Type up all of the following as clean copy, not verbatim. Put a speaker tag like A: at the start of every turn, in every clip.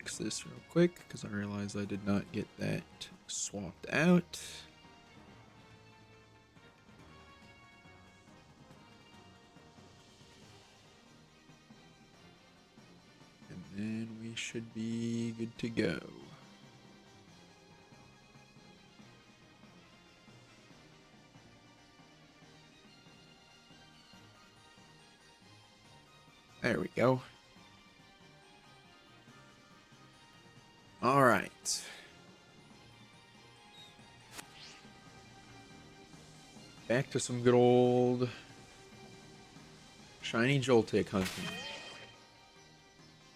A: fix this real quick because I realized I did not get that swapped out. And then we should be good to go. There we go. All right. Back to some good old shiny Joltik hunting.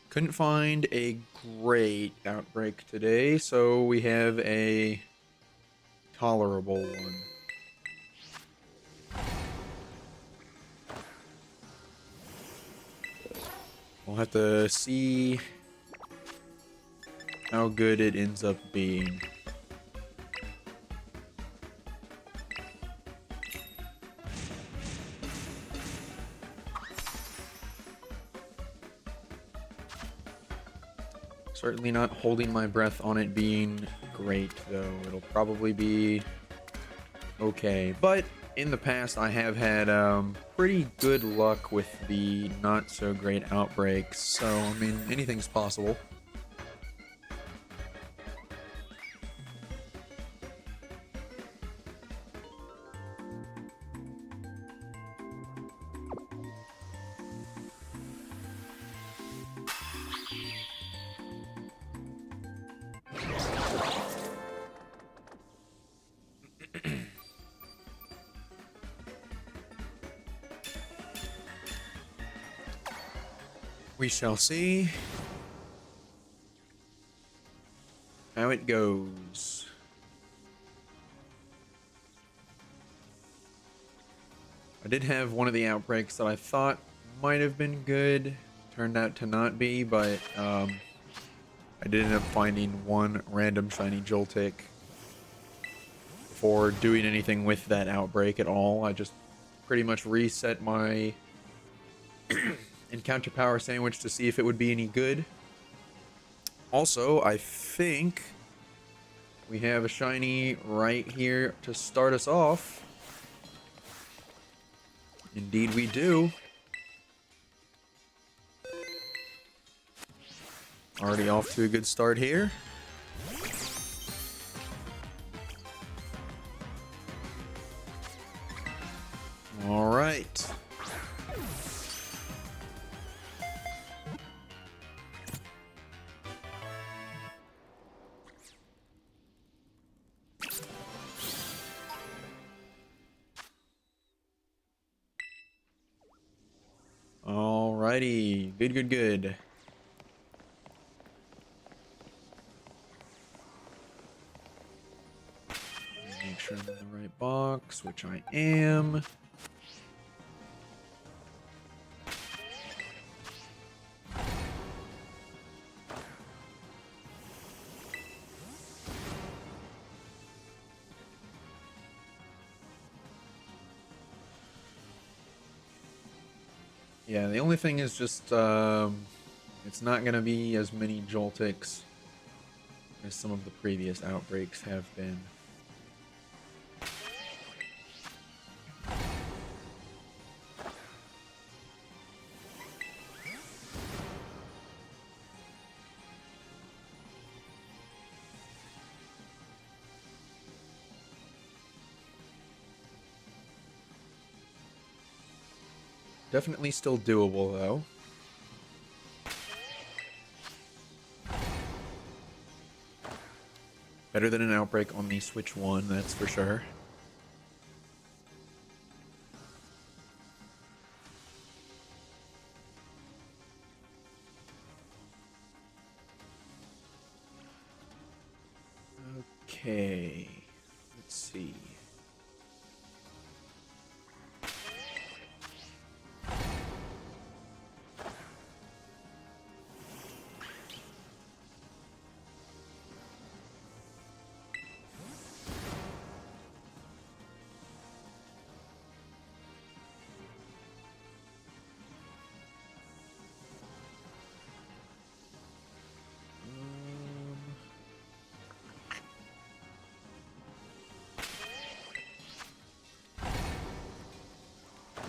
A: Couldn't find a great outbreak today, so we have a tolerable one. We'll have to see how good it ends up being. Certainly not holding my breath on it being great, though. It'll probably be okay. But in the past, I have had pretty good luck with the not-so-great outbreaks. So, I mean, anything's possible. We shall see how it goes. I did have one of the outbreaks that I thought might have been good. Turned out to not be, but I did end up finding one random shiny Joltik before doing anything with that outbreak at all. I just pretty much reset my encounter power sandwich to see if it would be any good. Also, I think we have a shiny right here to start us off. Indeed we do. Already off to a good start here. All right. Alrighty, good. Make sure I'm in the right box, which I am. Yeah, the only thing is just, it's not going to be as many Joltiks as some of the previous outbreaks have been. Definitely still doable, though. Better than an outbreak on the Switch 1, that's for sure. Okay, let's see.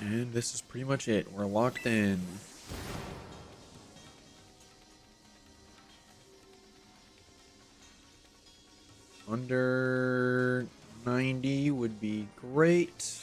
A: And this is pretty much it. We're locked in. Under 90 would be great.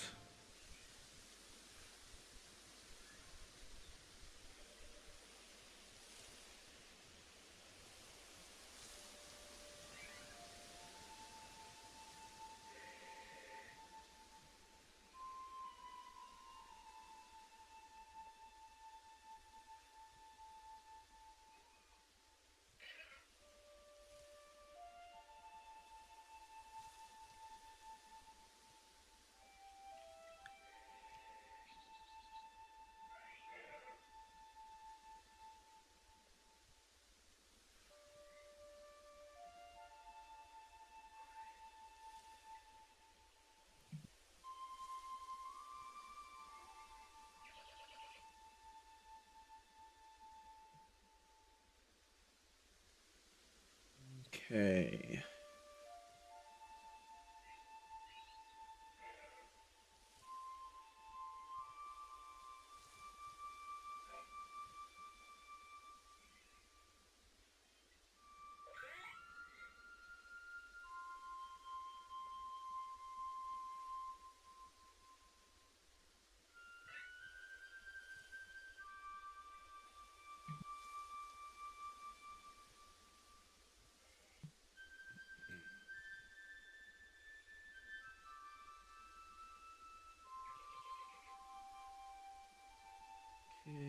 A: Okay.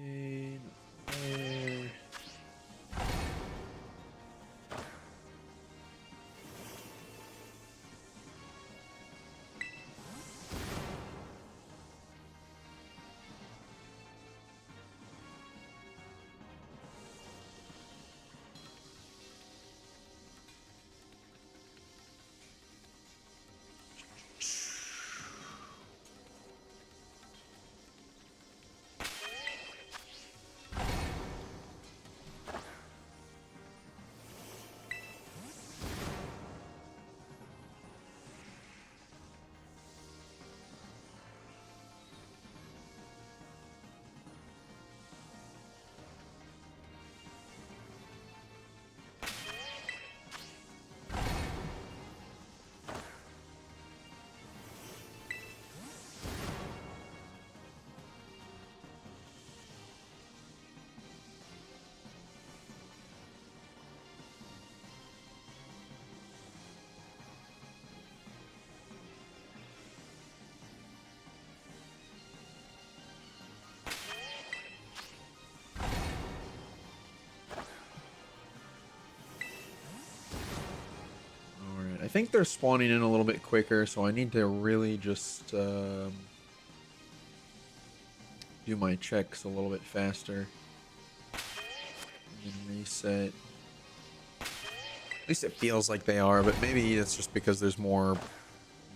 A: Okay, nothing there. Alright, I think they're spawning in a little bit quicker, so I need to really just do my checks a little bit faster. And reset. At least it feels like they are, but maybe it's just because there's more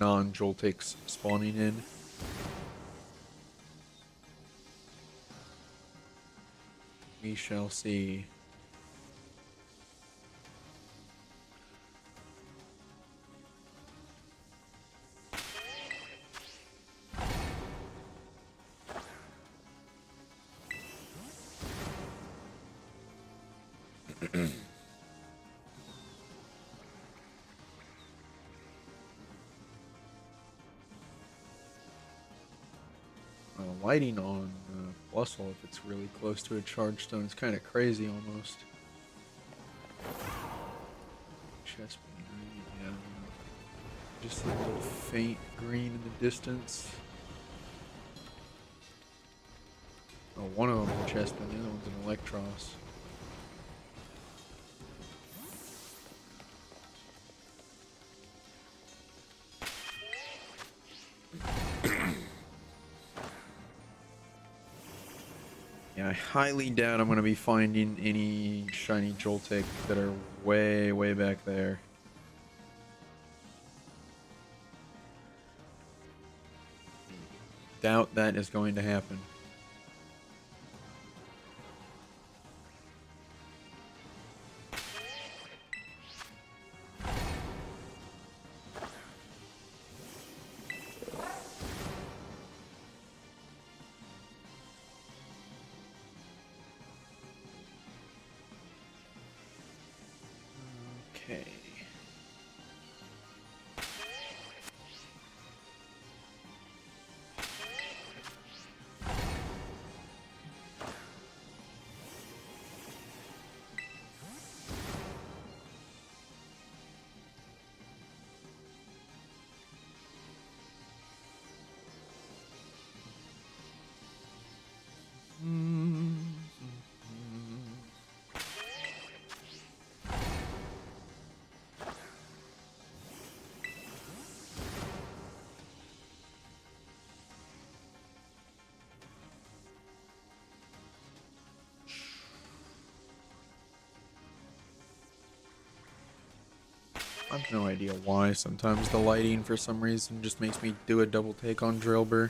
A: non-Joltiks spawning in. We shall see. Lighting on Blustle if it's really close to a charge stone. It's kind of crazy almost. Chest green, yeah. Just a little faint green in the distance. Oh, one of them's a chest, but the other one's an Electros. Yeah, I highly doubt I'm going to be finding any shiny Joltik that are way, way back there. Doubt that is going to happen. Okay. I have no idea why. Sometimes the lighting, for some reason, just makes me do a double take on Drillbur.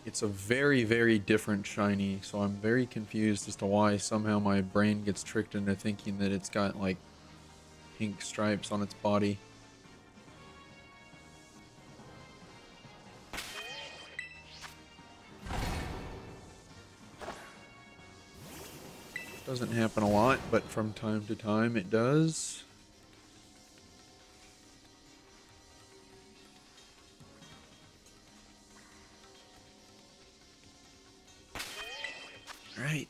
A: It's a very, very different shiny, so I'm very confused as to why somehow my brain gets tricked into thinking that it's got, like, pink stripes on its body. Doesn't happen a lot, but from time to time it does. Right.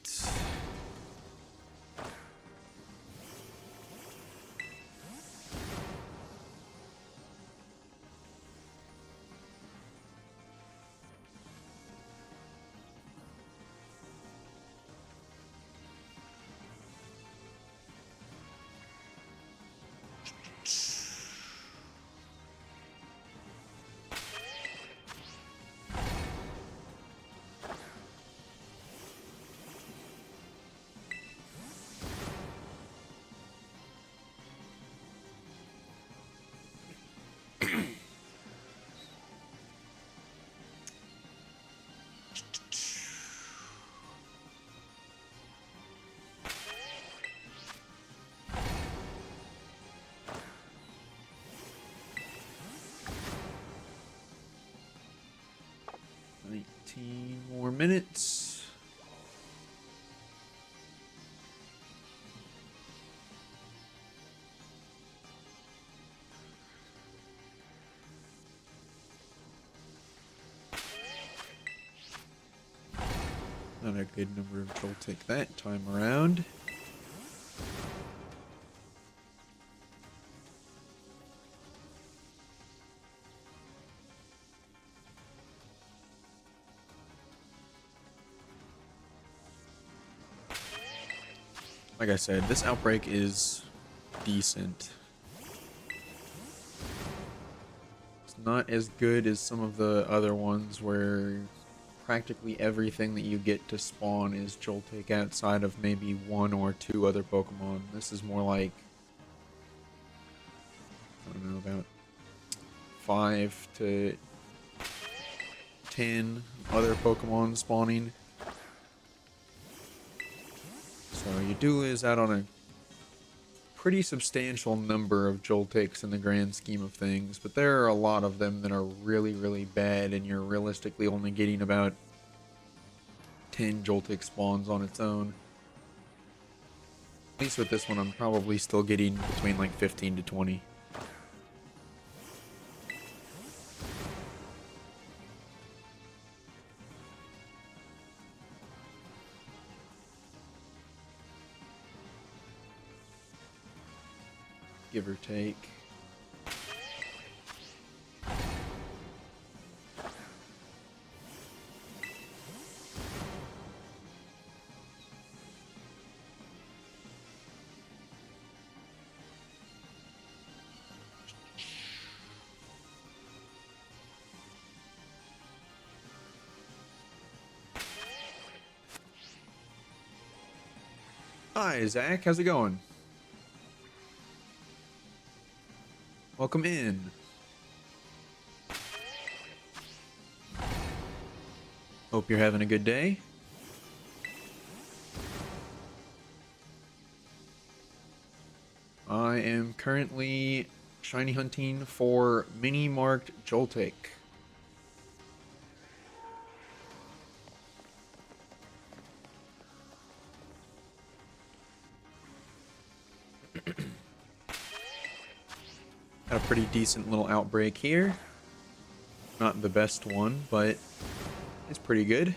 A: More minutes. Not a good number of Joltik that time around. Like I said, this outbreak is decent. It's not as good as some of the other ones where practically everything that you get to spawn is Joltik outside of maybe one or two other Pokemon. This is more like, I don't know, about 5 to 10 other Pokemon spawning. So you do lose out on a pretty substantial number of Joltiks in the grand scheme of things, but there are a lot of them that are really, really bad, and you're realistically only getting about 10 Joltik spawns on its own. At least with this one, I'm probably still getting between like 15 to 20. Give or take. Hi, Zach. How's it going? Welcome in. Hope you're having a good day. I am currently shiny hunting for mini-marked Joltik. Got a pretty decent little outbreak here. Not the best one, but it's pretty good.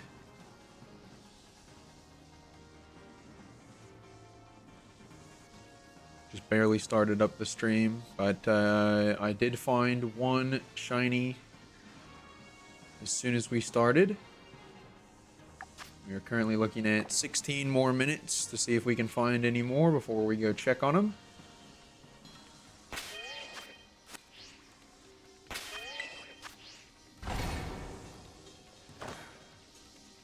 A: Just barely started up the stream, but I did find one shiny as soon as we started. We are currently looking at 16 more minutes to see if we can find any more before we go check on them.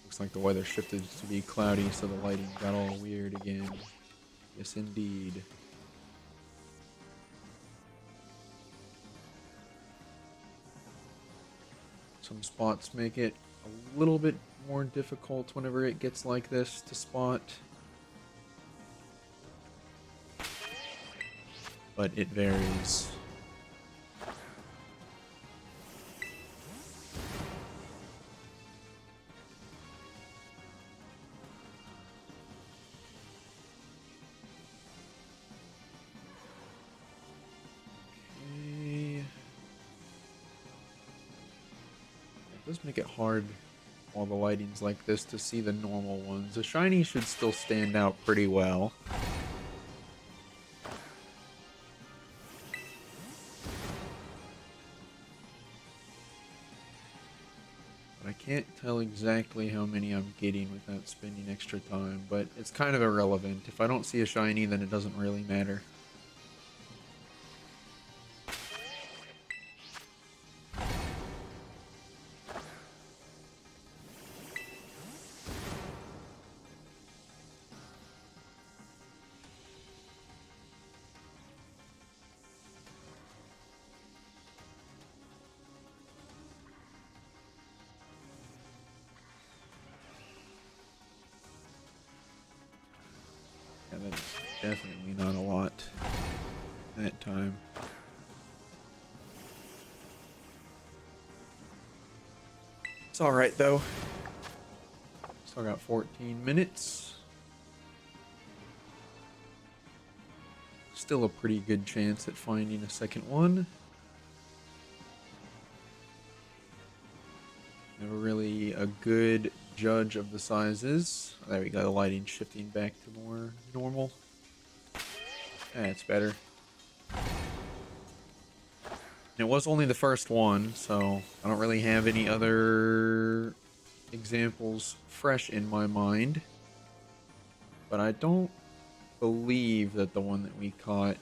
A: Looks like the weather shifted to be cloudy, so the lighting got all weird again. Yes, indeed. Some spots make it a little bit more difficult whenever it gets like this to spot. But it varies. It does make it hard while the lighting's like this to see the normal ones. The shiny should still stand out pretty well. But I can't tell exactly how many I'm getting without spending extra time, but it's kind of irrelevant. If I don't see a shiny, then it doesn't really matter. Yeah, that's definitely not a lot that time. It's alright though. Still got 14 minutes. Still a pretty good chance at finding a second one. Never really a good judge of the sizes. There we go, the lighting shifting back to more normal. That's better. It was only the first one, so I don't really have any other examples fresh in my mind. But I don't believe that the one that we caught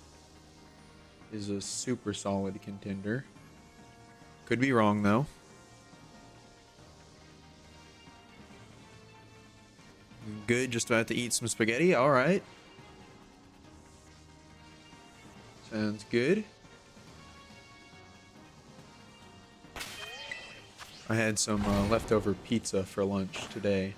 A: is a super solid contender. Could be wrong though. Good, just about to eat some spaghetti. All right. Sounds good. I had some leftover pizza for lunch today.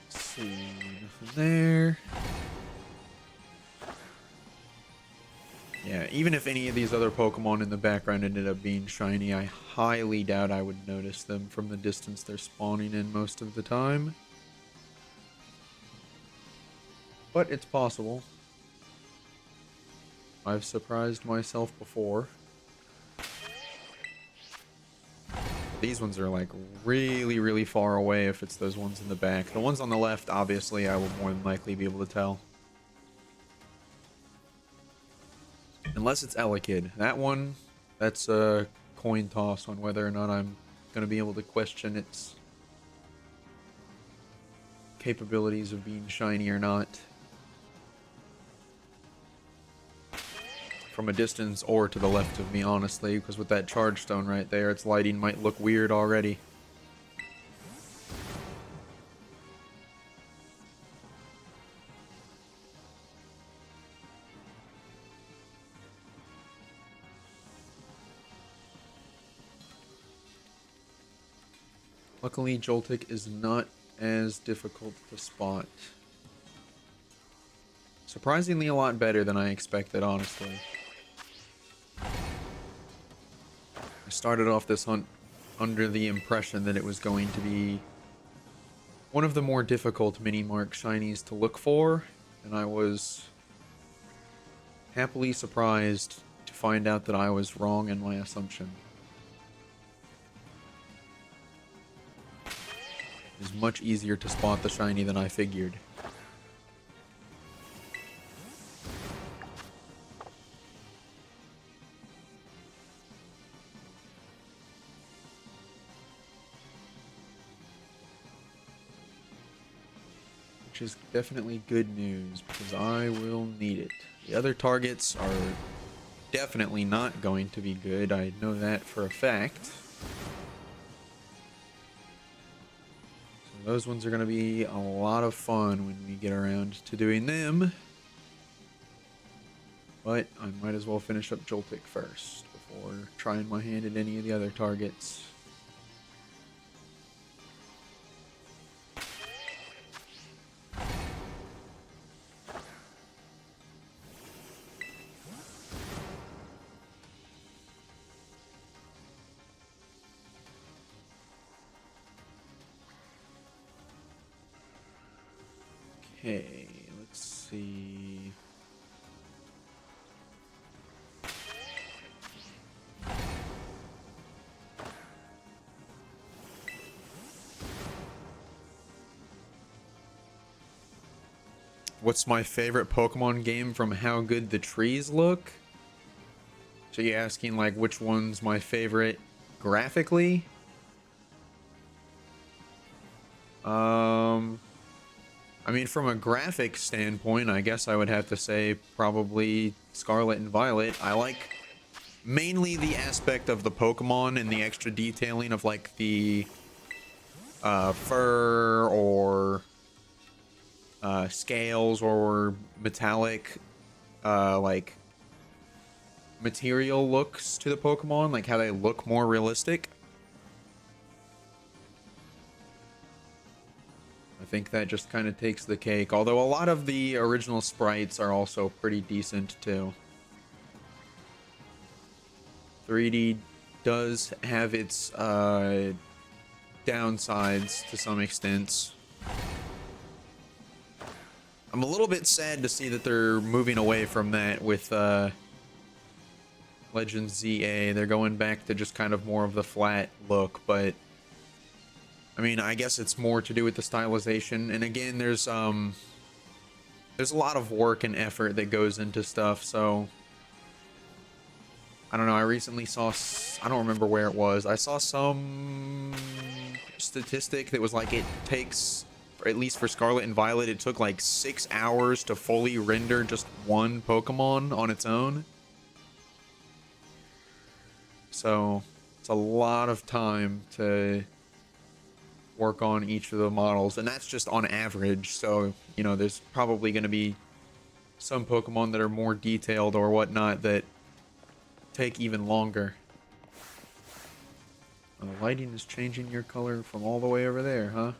A: Let's see, nothing there. Yeah, even if any of these other Pokemon in the background ended up being shiny, I highly doubt I would notice them from the distance they're spawning in most of the time. But it's possible. I've surprised myself before. These ones are like really, really far away if it's those ones in the back. The ones on the left, obviously, I will more than likely be able to tell. Unless it's Elekid. That one, that's a coin toss on whether or not I'm going to be able to question its capabilities of being shiny or not. From a distance or to the left of me, honestly, because with that charge stone right there, its lighting might look weird already. Luckily, Joltik is not as difficult to spot. Surprisingly a lot better than I expected, honestly. I started off this hunt under the impression that it was going to be one of the more difficult mini-mark shinies to look for, and I was happily surprised to find out that I was wrong in my assumption. It is much easier to spot the shiny than I figured. Which is definitely good news, because I will need it. The other targets are definitely not going to be good. I know that for a fact. So those ones are going to be a lot of fun when we get around to doing them. But I might as well finish up Joltik first before trying my hand at any of the other targets. Okay, let's see. What's my favorite Pokemon game from how good the trees look? So you're asking like which one's my favorite graphically? I mean, from a graphic standpoint, I guess I would have to say probably Scarlet and Violet. I like mainly the aspect of the Pokemon and the extra detailing of like the fur or scales or metallic like material looks to the Pokemon, like how they look more realistic. I think that just kind of takes the cake, although a lot of the original sprites are also pretty decent too. 3D does have its downsides to some extent. I'm a little bit sad to see that they're moving away from that with Legends ZA. They're going back to just kind of more of the flat look, but I mean, I guess it's more to do with the stylization. And again, there's a lot of work and effort that goes into stuff, so I don't know. I recently saw, I don't remember where it was. I saw some statistic that was like it takes, at least for Scarlet and Violet, it took like 6 hours to fully render just one Pokemon on its own. So it's a lot of time to work on each of the models, and that's just on average. So, you know, there's probably going to be some Pokemon that are more detailed or whatnot that take even longer. The lighting is changing your color from all the way over there, huh?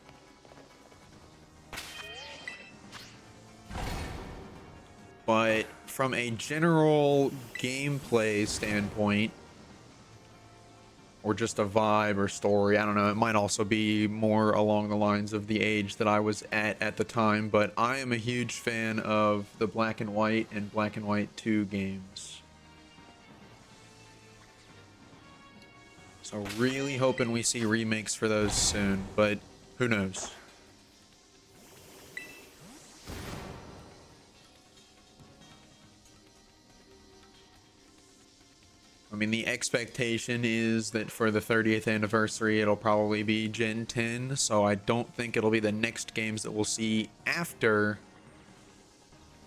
A: But from a general gameplay standpoint, or just a vibe or story, I don't know, it might also be more along the lines of the age that I was at the time, but I am a huge fan of the Black and White and Black and White 2 games. So really hoping we see remakes for those soon, but who knows? I mean, the expectation is that for the 30th anniversary, it'll probably be Gen 10, so I don't think it'll be the next games that we'll see after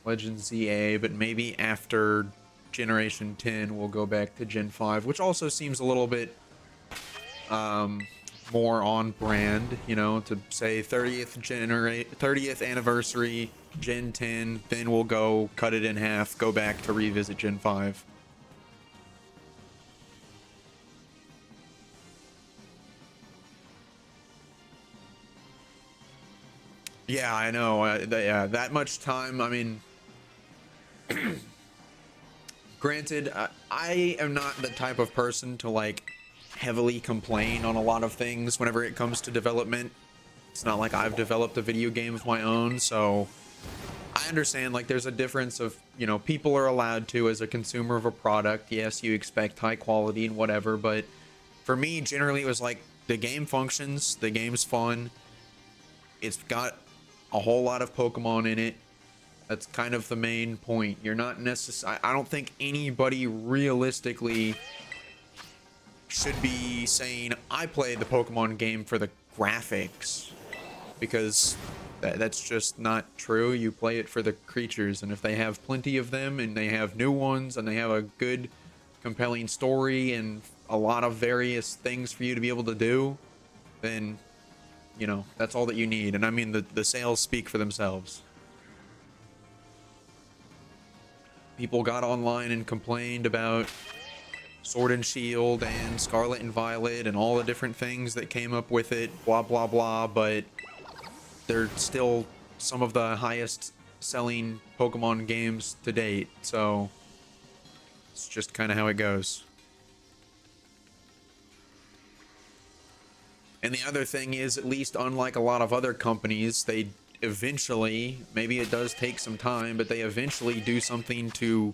A: Legends ZA, but maybe after Generation 10, we'll go back to Gen 5, which also seems a little bit more on brand, you know, to say 30th anniversary, Gen 10, then we'll go cut it in half, go back to revisit Gen 5. Yeah, I know. Yeah, that much time. I mean, granted, I am not the type of person to like heavily complain on a lot of things whenever it comes to development. It's not like I've developed a video game of my own, so I understand, like, there's a difference of, you know, people are allowed to, as a consumer of a product, yes, you expect high quality and whatever, but for me, generally, it was like, the game functions, the game's fun, it's got a whole lot of Pokemon in it. That's kind of the main point. You're not necessarily, I don't think anybody realistically should be saying, I played the Pokemon game for the graphics, because that's just not true. You play it for the creatures, and if they have plenty of them, and they have new ones, and they have a good, compelling story, and a lot of various things for you to be able to do, then, you know, that's all that you need. And I mean, the sales speak for themselves. People got online and complained about Sword and Shield and Scarlet and Violet and all the different things that came up with it, blah blah blah, but they're still some of the highest selling Pokemon games to date, so it's just kind of how it goes. And the other thing is, at least unlike a lot of other companies, they eventually, maybe it does take some time, but they eventually do something to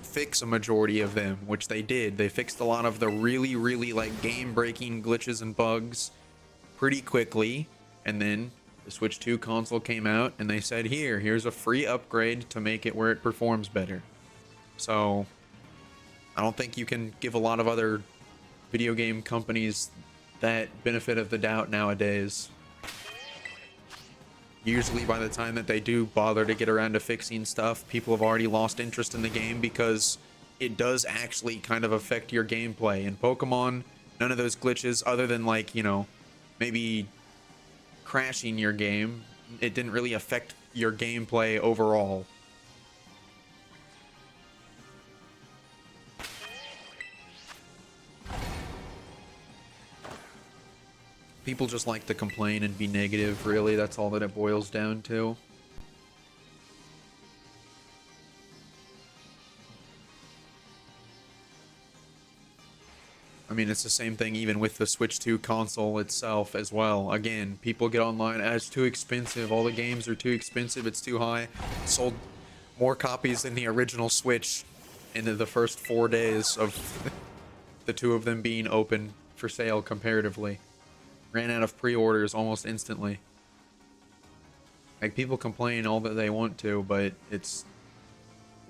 A: fix a majority of them, which they did. They fixed a lot of the really like game-breaking glitches and bugs pretty quickly, and then the Switch 2 console came out and they said, here's a free upgrade to make it where it performs better. So I don't think you can give a lot of other video game companies that benefit of the doubt nowadays. Usually by the time that they do bother to get around to fixing stuff, people have already lost interest in the game, because it does actually kind of affect your gameplay. In Pokemon, none of those glitches, other than, like, you know, maybe crashing your game, it didn't really affect your gameplay overall. People just like to complain and be negative, really. That's all that it boils down to. I mean, it's the same thing even with the Switch 2 console itself as well. Again, people get online, it's too expensive, all the games are too expensive, it's too high. Sold more copies than the original Switch in the first 4 days of the two of them being open for sale comparatively. Ran out of pre-orders almost instantly. Like, people complain all that they want to, but it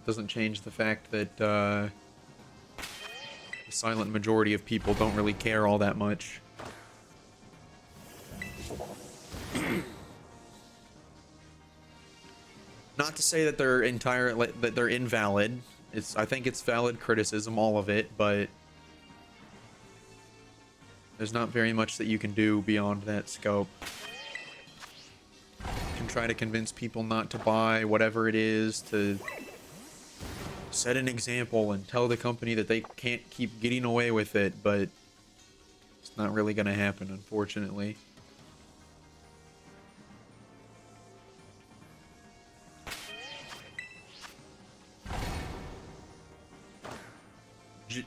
A: doesn't change the fact that the silent majority of people don't really care all that much. Not to say that they're invalid. I think it's valid criticism, all of it, but there's not very much that you can do beyond that scope. You can try to convince people not to buy whatever it is, to set an example and tell the company that they can't keep getting away with it, but it's not really going to happen, unfortunately.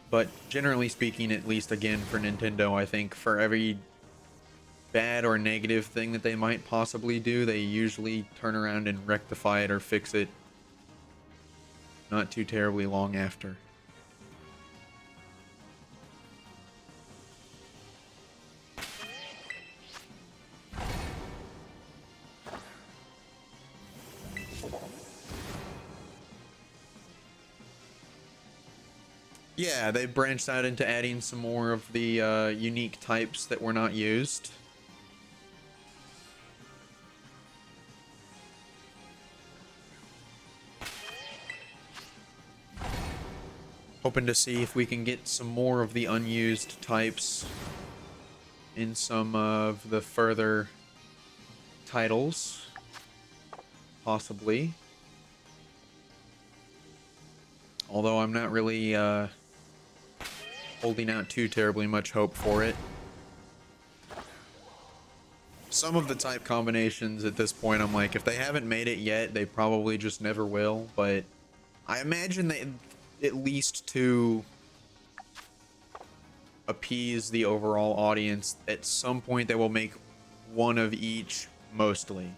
A: But generally speaking, at least again for Nintendo, I think for every bad or negative thing that they might possibly do, they usually turn around and rectify it or fix it not too terribly long after. Yeah, they branched out into adding some more of the unique types that were not used. Hoping to see if we can get some more of the unused types in some of the further titles, possibly. Although I'm not really holding out too terribly much hope for it. Some of the type combinations at this point, I'm like, if they haven't made it yet, they probably just never will, but I imagine they, at least to appease the overall audience. At some point, they will make one of each, mostly.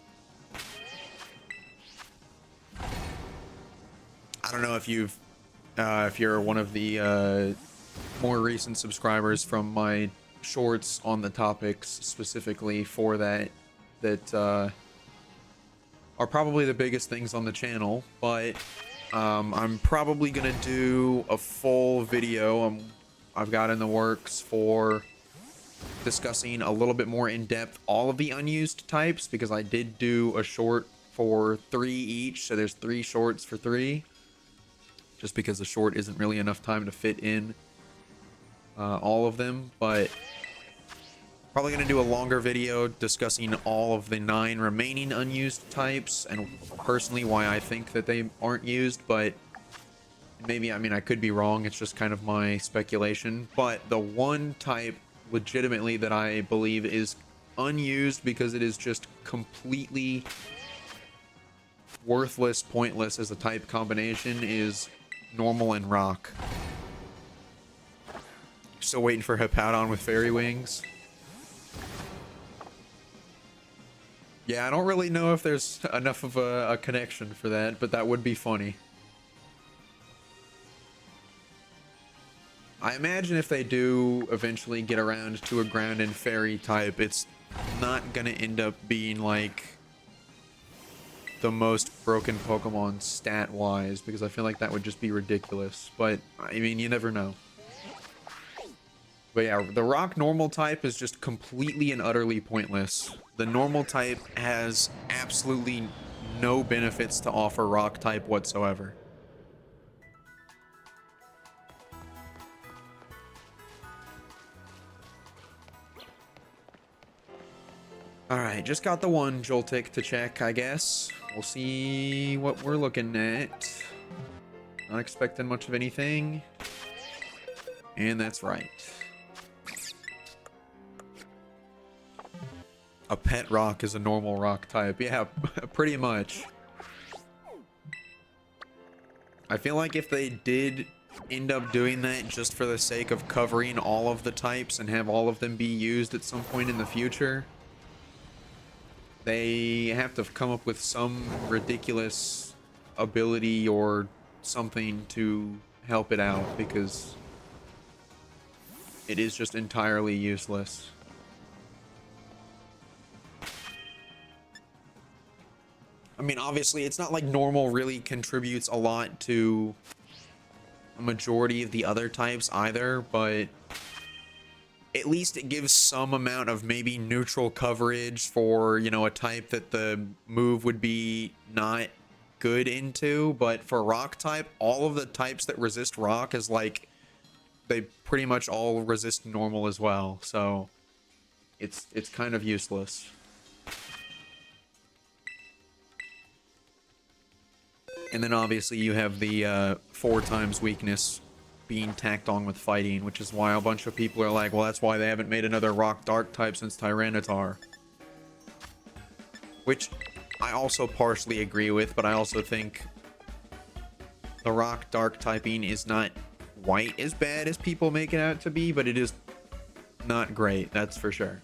A: I don't know if you're one of the more recent subscribers from my shorts on the topics specifically for that are probably the biggest things on the channel, but I'm probably gonna do a full video I've got in the works for discussing a little bit more in depth all of the unused types, because I did do a short for 3 each, so there's 3 shorts for 3, just because the short isn't really enough time to fit in all of them. But probably going to do a longer video discussing all of the 9 remaining unused types, and personally why I think that they aren't used. But maybe, I mean, I could be wrong, it's just kind of my speculation. But the one type legitimately that I believe is unused because it is just completely worthless, pointless as a type combination is normal and rock. Still waiting for Hippowdon with fairy wings. Yeah, I don't really know if there's enough of a connection for that, but that would be funny. I imagine if they do eventually get around to a ground and fairy type, it's not gonna end up being like the most broken Pokemon stat-wise, because I feel like that would just be ridiculous. But, I mean, you never know. But yeah, the rock normal type is just completely and utterly pointless. The normal type has absolutely no benefits to offer rock type whatsoever. Alright, just got the one Joltik to check, I guess. We'll see what we're looking at. Not expecting much of anything. And that's right. A pet rock is a normal rock type. Yeah, pretty much. I feel like if they did end up doing that just for the sake of covering all of the types and have all of them be used at some point in the future, they have to come up with some ridiculous ability or something to help it out, because it is just entirely useless. I mean, obviously, it's not like normal really contributes a lot to a majority of the other types either, but at least it gives some amount of maybe neutral coverage for, you know, a type that the move would be not good into. But for rock type, all of the types that resist rock is like, they pretty much all resist normal as well, so it's kind of useless. And then obviously you have the 4 times weakness being tacked on with fighting, which is why a bunch of people are like, well, that's why they haven't made another rock dark type since Tyranitar. Which I also partially agree with, but I also think the rock dark typing is not quite as bad as people make it out to be, but it is not great, that's for sure.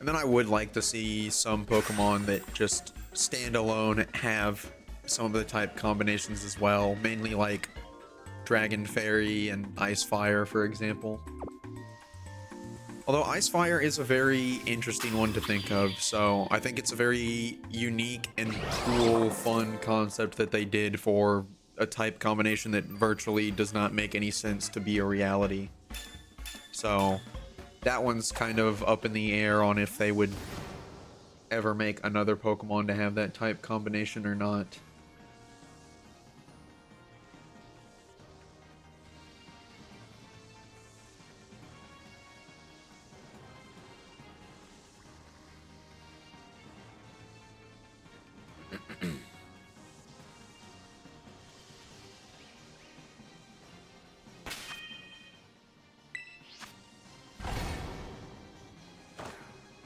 A: And then I would like to see some Pokemon that just stand alone have some of the type combinations as well, mainly like Dragon Fairy and Ice Fire, for example. Although Ice Fire is a very interesting one to think of, so I think it's a very unique and cool, fun concept that they did for a type combination that virtually does not make any sense to be a reality. So that one's kind of up in the air on if they would ever make another Pokemon to have that type combination or not.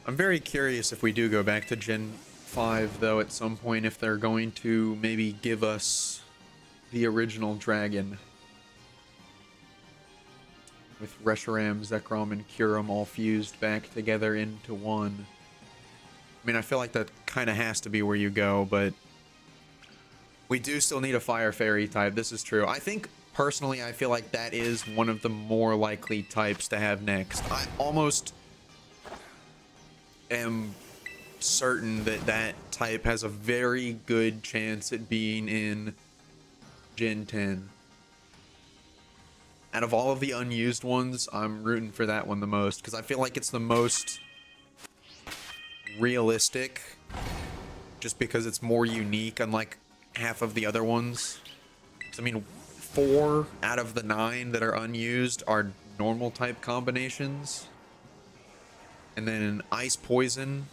A: I'm very curious if we do go back to Gen 5, though, at some point, if they're going to maybe give us the original dragon. With Reshiram, Zekrom, and Kyurem all fused back together into one. I mean, I feel like that kind of has to be where you go, but we do still need a Fire Fairy type. This is true. I think, personally, I feel like that is one of the more likely types to have next. I almost am certain that that type has a very good chance at being in Gen 10. Out of all of the unused ones, I'm rooting for that one the most, because I feel like it's the most realistic, just because it's more unique, unlike half of the other ones. I mean, 4 out of the 9 that are unused are normal type combinations. And then Ice Poison,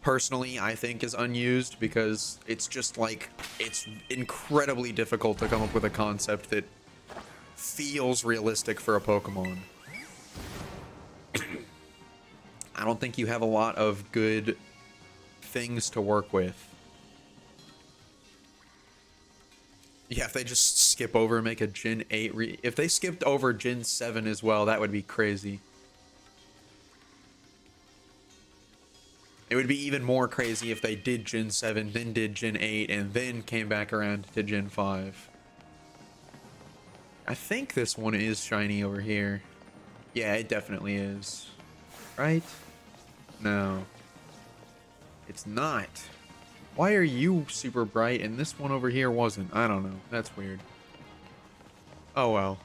A: personally, I think is unused, because it's just like, it's incredibly difficult to come up with a concept that feels realistic for a Pokemon. I don't think you have a lot of good things to work with. Yeah, if they just skip over and make a Gen 8 if they skipped over Gen 7 as well, that would be crazy. It would be even more crazy if they did Gen 7, then did Gen 8, and then came back around to Gen 5. I think this one is shiny over here. Yeah, it definitely is. Right? No. It's not. Why are you super bright and this one over here wasn't? I don't know. That's weird. Oh well.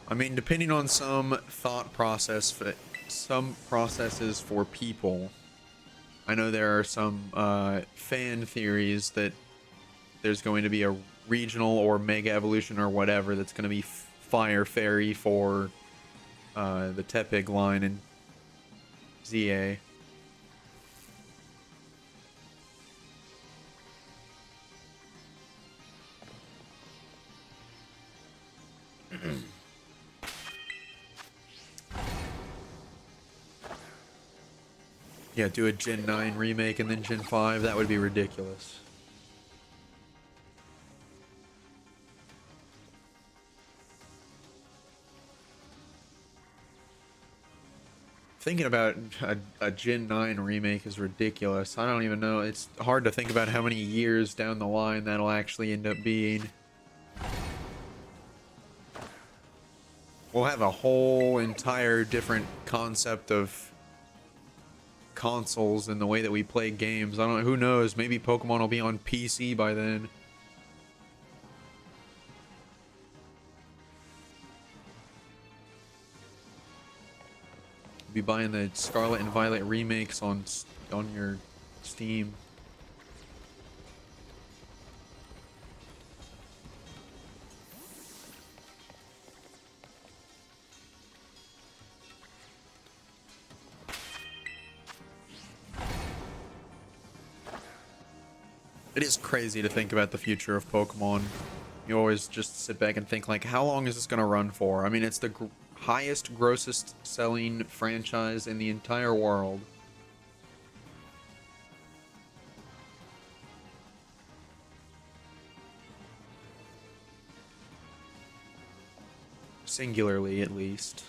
A: I mean, depending on some thought process, some processes for people, I know there are some fan theories that there's going to be a regional or mega evolution or whatever that's going to be Fire Fairy for the Tepig line in ZA. Yeah, do a Gen 9 remake and then Gen 5. That would be ridiculous. Thinking about a Gen 9 remake is ridiculous. I don't even know. It's hard to think about how many years down the line that'll actually end up being. We'll have a whole entire different concept of consoles and the way that we play games. I don't know, who knows, maybe Pokemon will be on PC by then. Be buying the Scarlet and Violet remakes on your Steam. It is crazy to think about the future of Pokemon. You always just sit back and think, like, how long is this going to run for? I mean, it's the highest, grossest selling franchise in the entire world. Singularly, at least.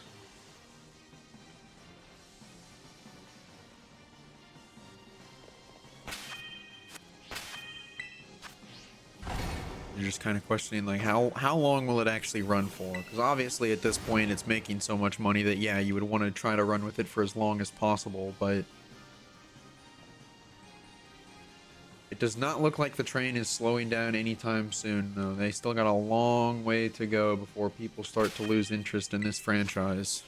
A: You're just kind of questioning, like, how long will it actually run for? Because obviously at this point it's making so much money that, yeah, you would want to try to run with it for as long as possible, but it does not look like the train is slowing down anytime soon, though. They still got a long way to go before people start to lose interest in this franchise.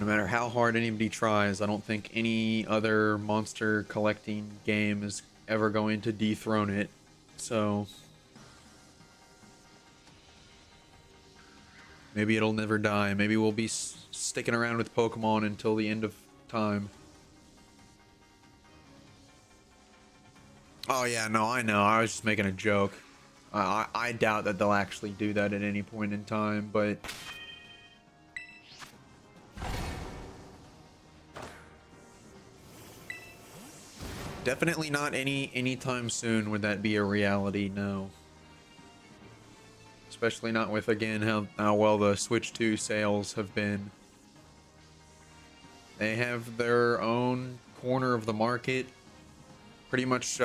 A: No matter how hard anybody tries, I don't think any other monster collecting game is ever going to dethrone it. So Maybe it'll never die. Maybe we'll be sticking around with Pokemon until the end of time. Oh yeah, no, I know. I was just making a joke. I doubt that they'll actually do that at any point in time, but definitely not anytime soon would that be a reality, no. Especially not with, again, how well the Switch 2 sales have been. They have their own corner of the market. Pretty much,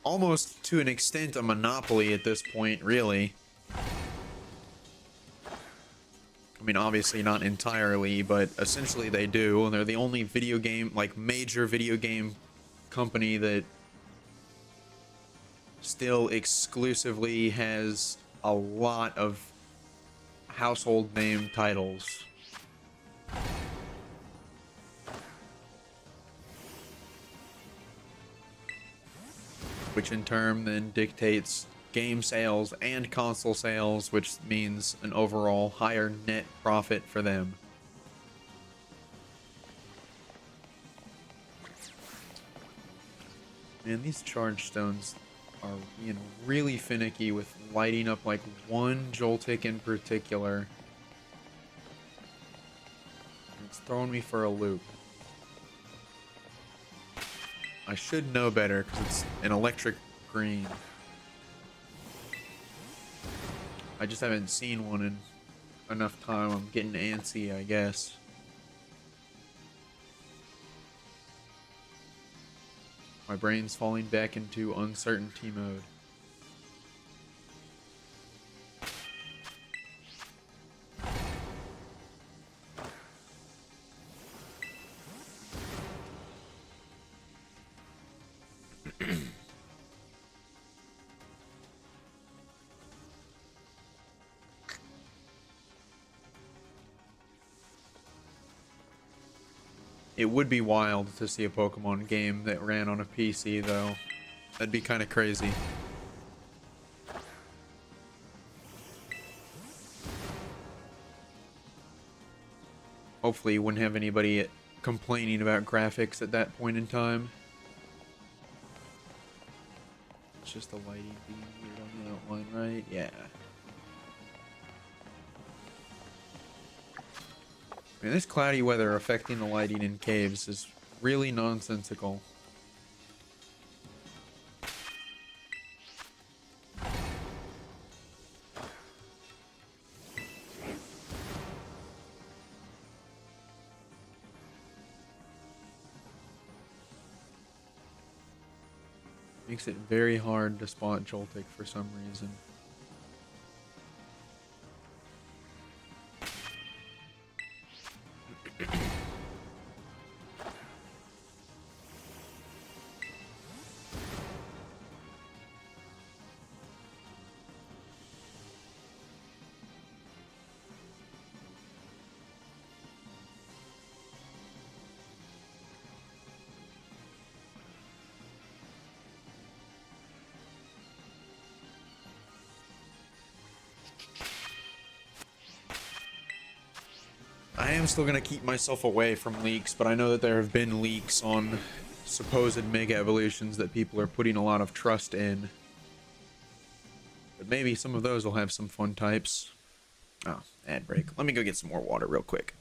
A: almost to an extent, a monopoly at this point, really. I mean, obviously not entirely, but essentially they do. And they're the only video game, like, major video game company that still exclusively has a lot of household name titles. Which in turn then dictates game sales and console sales, which means an overall higher net profit for them. Man, these charge stones are being really finicky with lighting up like one Joltik in particular. It's throwing me for a loop. I should know better because it's an electric green. I just haven't seen one in enough time. I'm getting antsy, I guess. My brain's falling back into uncertainty mode. It would be wild to see a Pokemon game that ran on a PC, though. That'd be kind of crazy. Hopefully you wouldn't have anybody complaining about graphics at that point in time. It's just a lighting being weird on the outline, right? Yeah. I mean, this cloudy weather affecting the lighting in caves is really nonsensical. Makes it very hard to spot Joltik for some reason. I am still going to keep myself away from leaks, but I know that there have been leaks on supposed Mega Evolutions that people are putting a lot of trust in. But maybe some of those will have some fun types. Oh, ad break. Let me go get some more water real quick.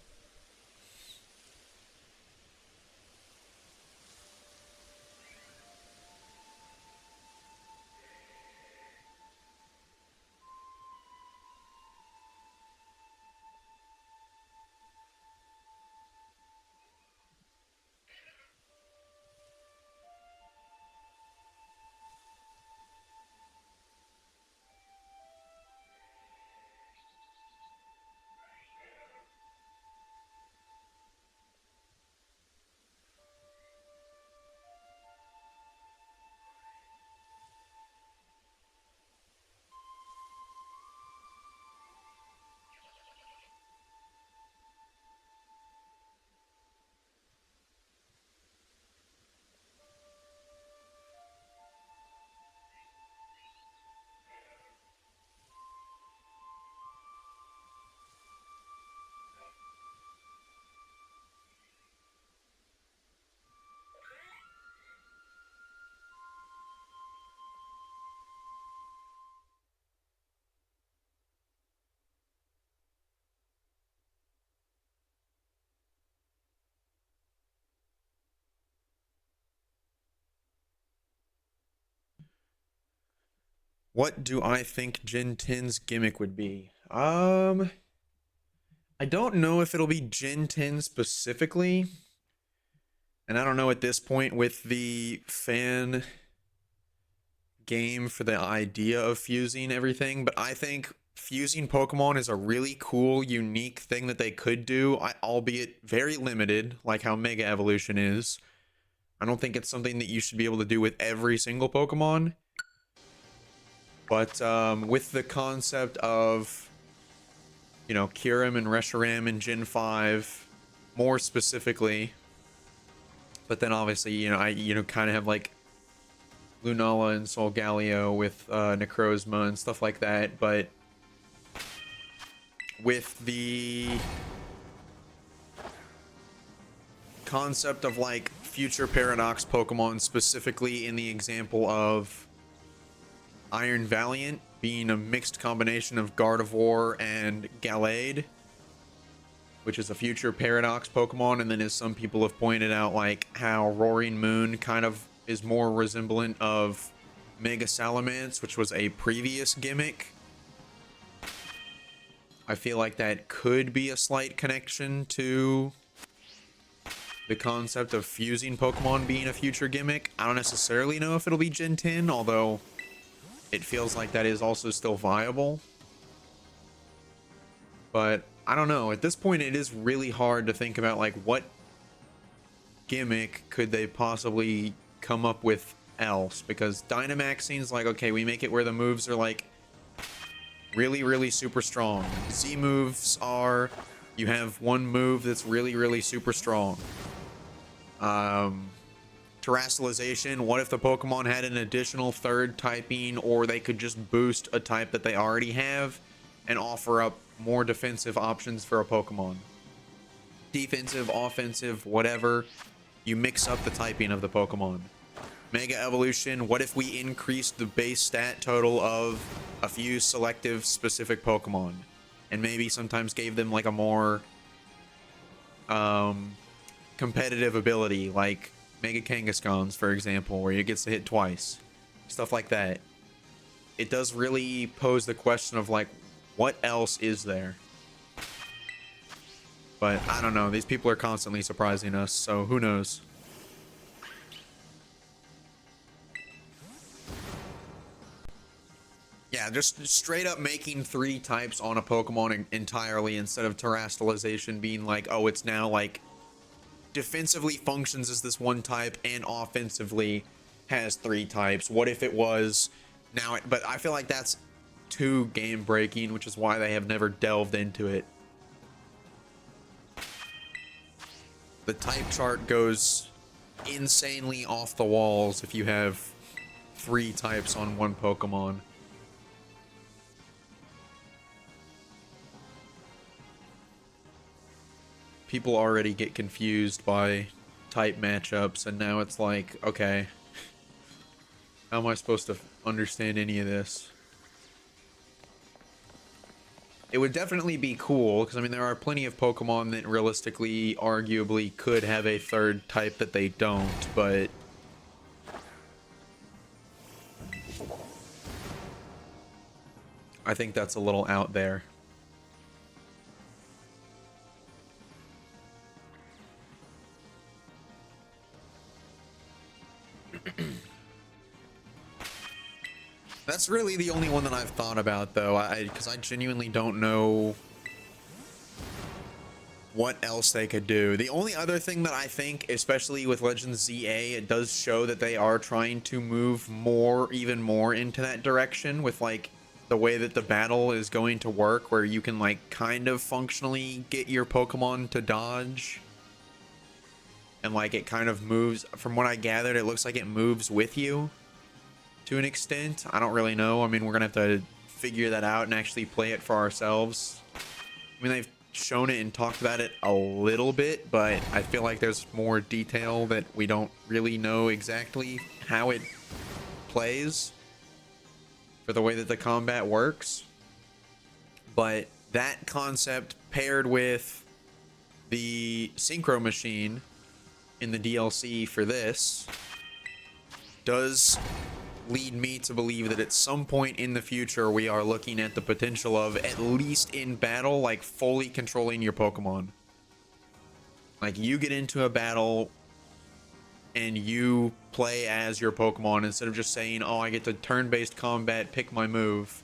A: What do I think Gen 10's gimmick would be? I don't know if it'll be Gen 10 specifically. And I don't know at this point with the fan game for the idea of fusing everything, but I think fusing Pokemon is a really cool, unique thing that they could do, albeit very limited, like how Mega Evolution is. I don't think it's something that you should be able to do with every single Pokemon. But with the concept of, you know, Kyurem and Reshiram in Gen 5, more specifically. But then obviously, you know, I kind of have like Lunala and Solgaleo with Necrozma and stuff like that. But with the concept of like future Paradox Pokemon, specifically in the example of Iron Valiant being a mixed combination of Gardevoir and Gallade, which is a future Paradox Pokemon, and then as some people have pointed out, like how Roaring Moon kind of is more resemblant of Mega Salamence, which was a previous gimmick. I feel like that could be a slight connection to the concept of fusing Pokemon being a future gimmick. I don't necessarily know if it'll be Gen 10, although it feels like that is also still viable. But I don't know. At this point, it is really hard to think about like what gimmick could they possibly come up with else, because Dynamax seems like, okay, we make it where the moves are like really, really super strong. Z moves are, you have one move that's really, really super strong. Terastallization, what if the Pokemon had an additional third typing, or they could just boost a type that they already have and offer up more defensive options for a Pokemon. Defensive, offensive, whatever. You mix up the typing of the Pokemon. Mega Evolution, what if we increased the base stat total of a few selective specific Pokemon and maybe sometimes gave them like a more competitive ability, like Mega Kangaskhan's, for example, where it gets to hit twice. Stuff like that. It does really pose the question of like, what else is there? But I don't know. These people are constantly surprising us, so who knows? Yeah, just straight up making 3 types on a Pokemon entirely, instead of Terastallization being like, oh, it's now like defensively functions as this one type and offensively has 3 types. What if it was now? But I feel like that's too game breaking, which is why they have never delved into it. The type chart goes insanely off the walls if you have 3 types on one Pokemon. People already get confused by type matchups, and now it's like, okay, how am I supposed to understand any of this? It would definitely be cool, because I mean there are plenty of Pokemon that realistically, arguably, could have a third type that they don't, but I think that's a little out there. That's really the only one that I've thought about, though, because I genuinely don't know what else they could do. The only other thing that I think, especially with Legends ZA, it does show that they are trying to move more, even more into that direction with, like, the way that the battle is going to work, where you can, like, kind of functionally get your Pokemon to dodge. And, like, it kind of moves, from what I gathered, it looks like it moves with you to an extent. I don't really know. I mean, we're gonna have to figure that out and actually play it for ourselves. I mean, they've shown it and talked about it a little bit, but I feel like there's more detail that we don't really know exactly how it plays for the way that the combat works. But that concept paired with the Synchro Machine in the DLC for this does lead me to believe that at some point in the future we are looking at the potential of, at least in battle, like fully controlling your Pokemon. Like you get into a battle and you play as your Pokemon instead of just saying, oh, I get to turn-based combat, pick my move.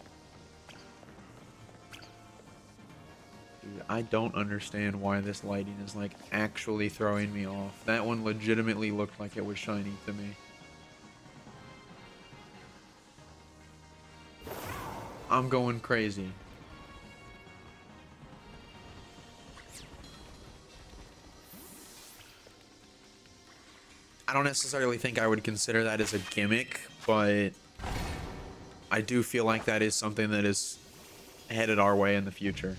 A: Dude, I don't understand why this lighting is like actually throwing me off. That one legitimately looked like it was shiny to me. I'm going crazy. I don't necessarily think I would consider that as a gimmick, but I do feel like that is something that is headed our way in the future.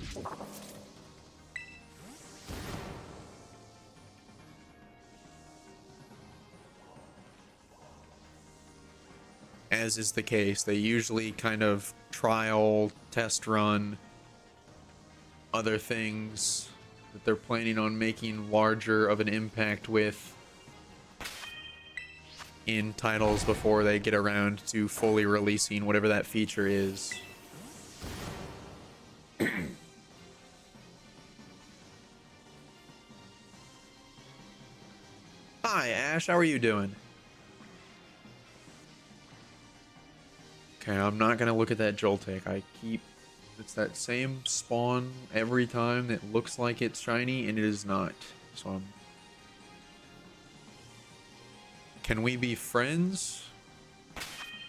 A: As is the case, they usually kind of trial, test run other things that they're planning on making larger of an impact with in titles before they get around to fully releasing whatever that feature is. Hi, Ash. How are you doing? Okay, I'm not gonna look at that Joltik. It's that same spawn every time that looks like it's shiny, and it is not. So can we be friends?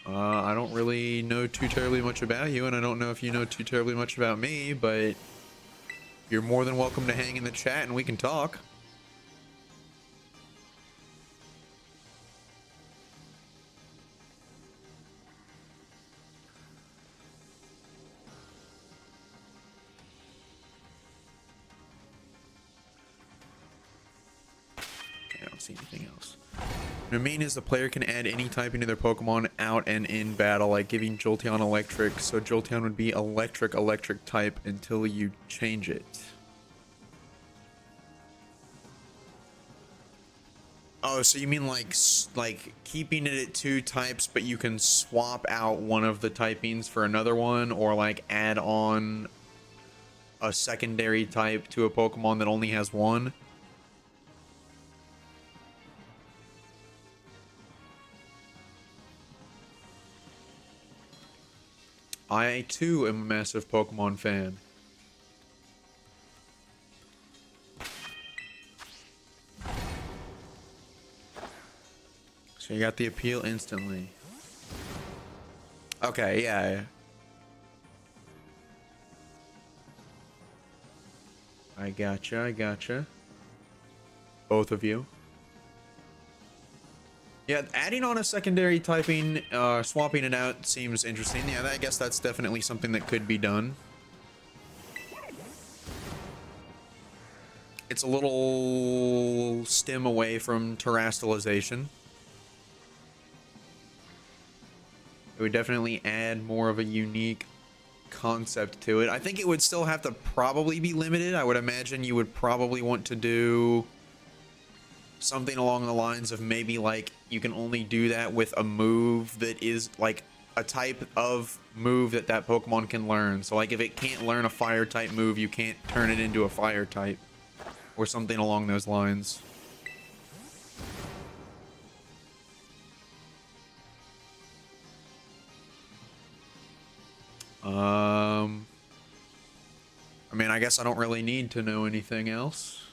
A: I don't really know too terribly much about you, and I don't know if you know too terribly much about me, but you're more than welcome to hang in the chat and we can talk. Okay, I don't see anything else. The main is the player can add any typing to their Pokemon out and in battle, like giving Jolteon electric, so Jolteon would be electric type until you change it. Oh, so you mean like keeping it at 2 types, but you can swap out one of the typings for another one, or like add on a secondary type to a Pokemon that only has one? I too am a massive Pokemon fan. So you got the appeal instantly. Okay, yeah. I gotcha. Both of you. Yeah, adding on a secondary typing, swapping it out seems interesting. Yeah, I guess that's definitely something that could be done. It's a little stem away from terastallization. It would definitely add more of a unique concept to it. I think it would still have to probably be limited. I would imagine you would probably want to do something along the lines of maybe like you can only do that with a move that is like a type of move that that Pokemon can learn. So like if it can't learn a fire type move, you can't turn it into a fire type or something along those lines. I mean, I guess I don't really need to know anything else.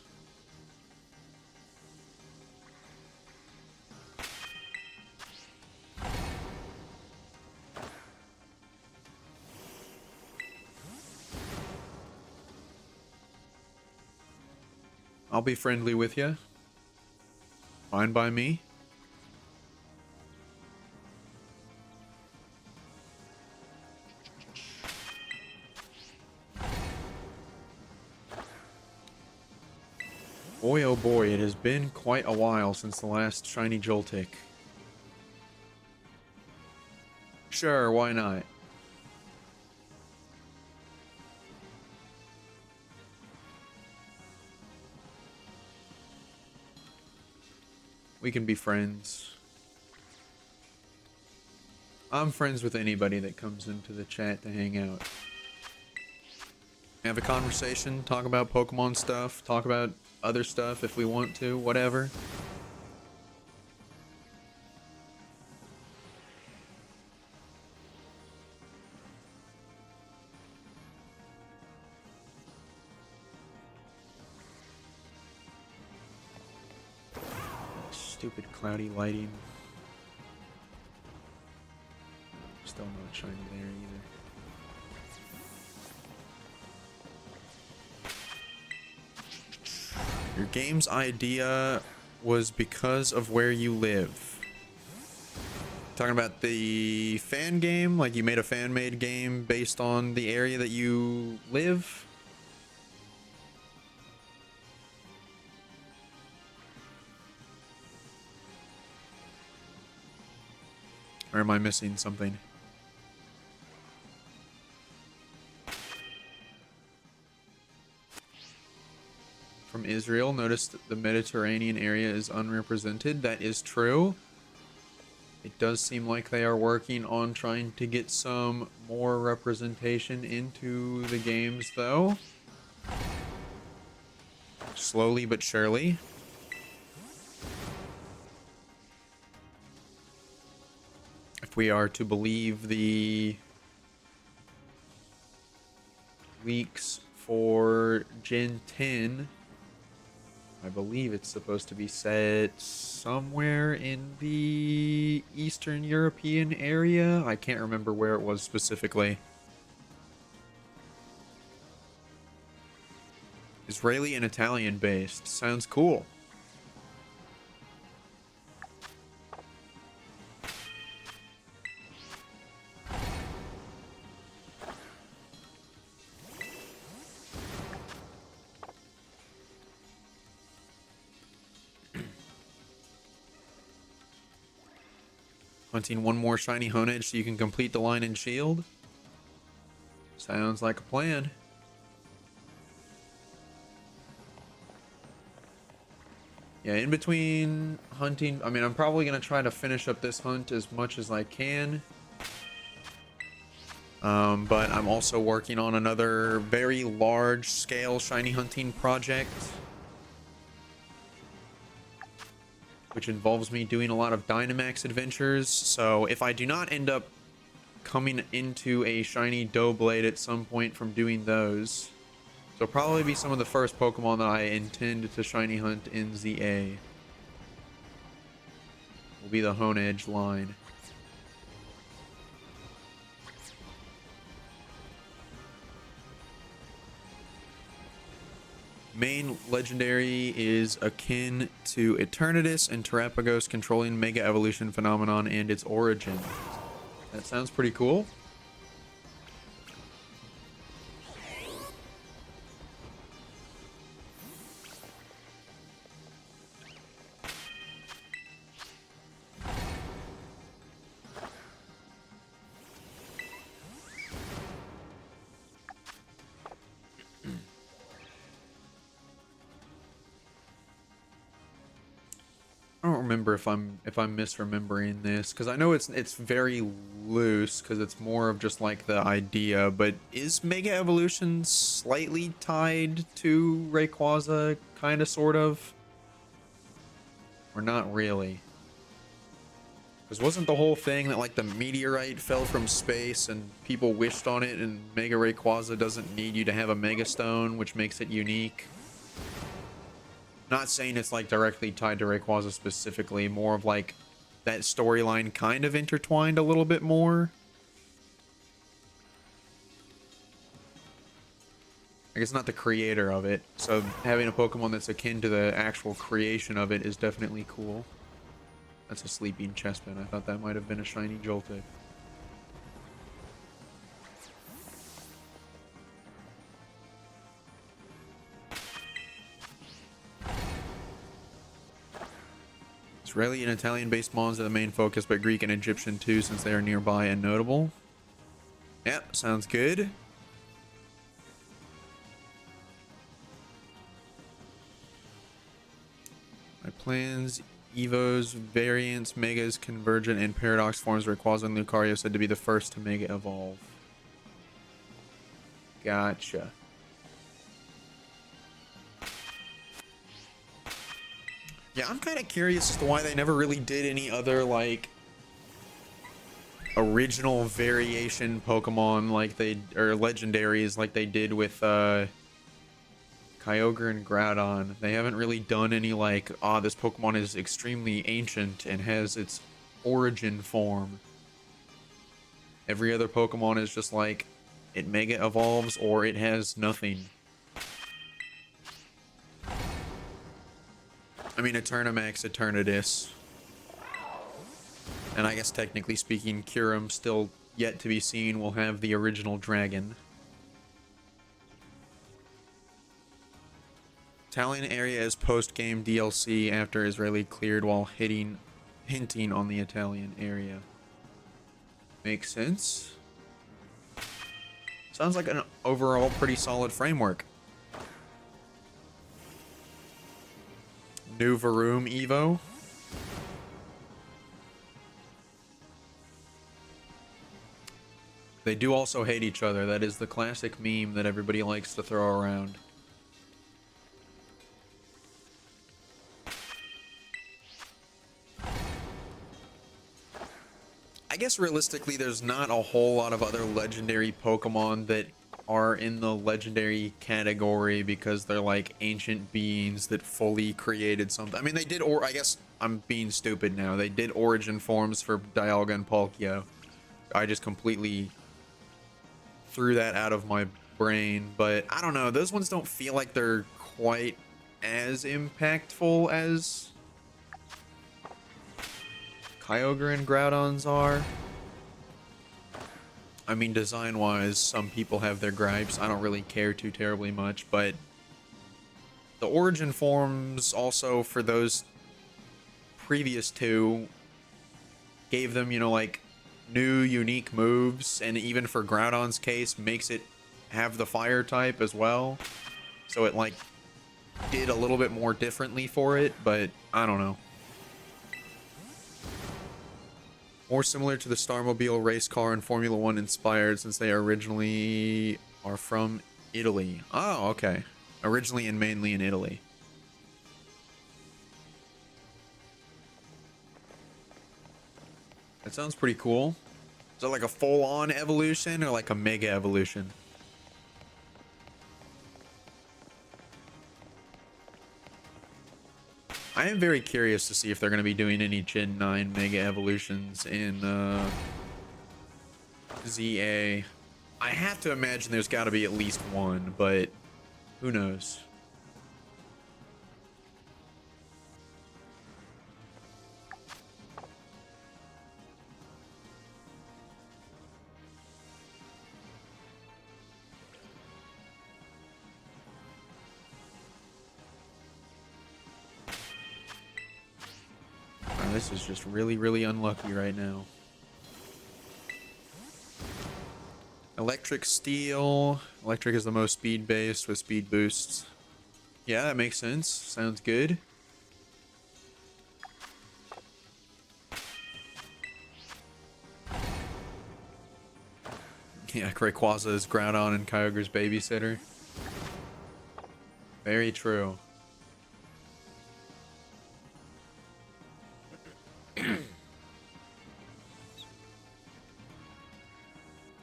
A: I'll be friendly with you. Fine by me. Boy, oh boy, it has been quite a while since the last shiny Joltik. Sure, why not? We can be friends. I'm friends with anybody that comes into the chat to hang out. Have a conversation, talk about Pokemon stuff, talk about other stuff if we want to, whatever. Stupid cloudy lighting. Still not shiny there either. Your game's idea was because of where you live. Talking about the fan game? Like you made a fan-made game based on the area that you live? Or am I missing something? From Israel, notice that the Mediterranean area is unrepresented. That is true. It does seem like they are working on trying to get some more representation into the games, though. Slowly but surely. If we are to believe the leaks for Gen 10, I believe it's supposed to be set somewhere in the Eastern European area. I can't remember where it was specifically. Israeli and Italian based. Sounds cool. Hunting one more shiny Honedge so you can complete the line and shield. Sounds like a plan. Yeah, in between hunting, I mean, I'm probably going to try to finish up this hunt as much as I can. But I'm also working on another very large scale shiny hunting project, which involves me doing a lot of Dynamax adventures. So if I do not end up coming into a shiny Doughblade at some point from doing those, so probably be some of the first Pokemon that I intend to shiny hunt in ZA. Will be the Honedge line. Main legendary is akin to Eternatus and Terapagos, controlling Mega Evolution phenomenon and its origin. That sounds pretty cool. I don't remember if I'm misremembering this, because I know it's very loose, because it's more of just like the idea. But is Mega Evolution slightly tied to Rayquaza, kind of, sort of, or not really? Because wasn't the whole thing that like the meteorite fell from space and people wished on it, and Mega Rayquaza doesn't need you to have a Mega Stone, which makes it unique? Not saying it's like directly tied to Rayquaza specifically, more of like that storyline kind of intertwined a little bit more. I guess not the creator of it, so having a Pokemon that's akin to the actual creation of it is definitely cool. That's a sleeping Chespin. I thought that might have been a shiny Joltik. Israeli and Italian-based mons are the main focus, but Greek and Egyptian too, since they are nearby and notable. Yep, sounds good. My plans Evos, variants, megas, convergent, and paradox forms, Rayquaza and Lucario said to be the first to mega evolve. Gotcha. Yeah, I'm kind of curious as to why they never really did any other, like, original variation Pokemon like they, or legendaries like they did with, Kyogre and Groudon. They haven't really done any, like, this Pokemon is extremely ancient and has its origin form. Every other Pokemon is just like, it mega evolves or it has nothing. I mean, Eternamax, Eternatus. And I guess technically speaking, Kyurem, still yet to be seen, will have the original dragon. Italian area is post-game DLC after Israeli cleared while hinting on the Italian area. Makes sense. Sounds like an overall pretty solid framework. New Varoom Evo. They do also hate each other. That is the classic meme that everybody likes to throw around. I guess realistically, there's not a whole lot of other legendary Pokemon that are in the legendary category because they're like ancient beings that fully created something. I mean, they did, or I guess I'm being stupid now. They did origin forms for Dialga and Palkia. I just completely threw that out of my brain, but I don't know. Those ones don't feel like they're quite as impactful as Kyogre and Groudons are. I mean, design-wise, some people have their gripes. I don't really care too terribly much, but the origin forms also for those previous two gave them, you know, like, new unique moves, and even for Groudon's case, makes it have the fire type as well. So it, like, did a little bit more differently for it, but I don't know. More similar to the Starmobile race car and Formula One inspired, since they originally are from Italy. Oh, okay. Originally and mainly in Italy. That sounds pretty cool. Is it like a full-on evolution or like a mega evolution? I am very curious to see if they're going to be doing any Gen 9 mega evolutions in ZA. I have to imagine there's got to be at least one, but who knows? This is just really, really unlucky right now. Electric Steel. Electric is the most speed-based with speed boosts. Yeah, that makes sense. Sounds good. Yeah, Rayquaza is Groudon and Kyogre's babysitter. Very true.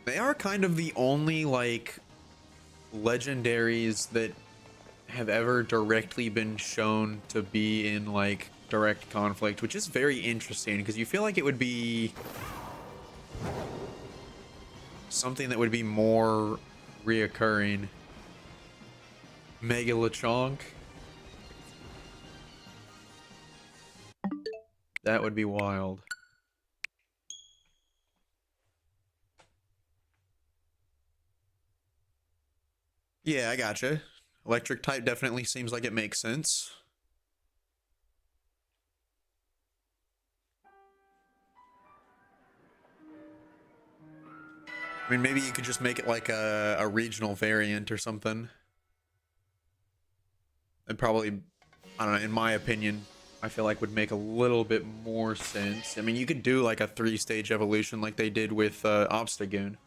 A: They are kind of the only, like, legendaries that have ever directly been shown to be in, like, direct conflict, which is very interesting, because you feel like it would be something that would be more reoccurring. Mega Lechonk. That would be wild. Yeah, I gotcha. Electric type definitely seems like it makes sense. I mean, maybe you could just make it like a regional variant or something. And probably, I don't know, in my opinion, I feel like would make a little bit more sense. I mean, you could do like a 3-stage evolution like they did with Obstagoon.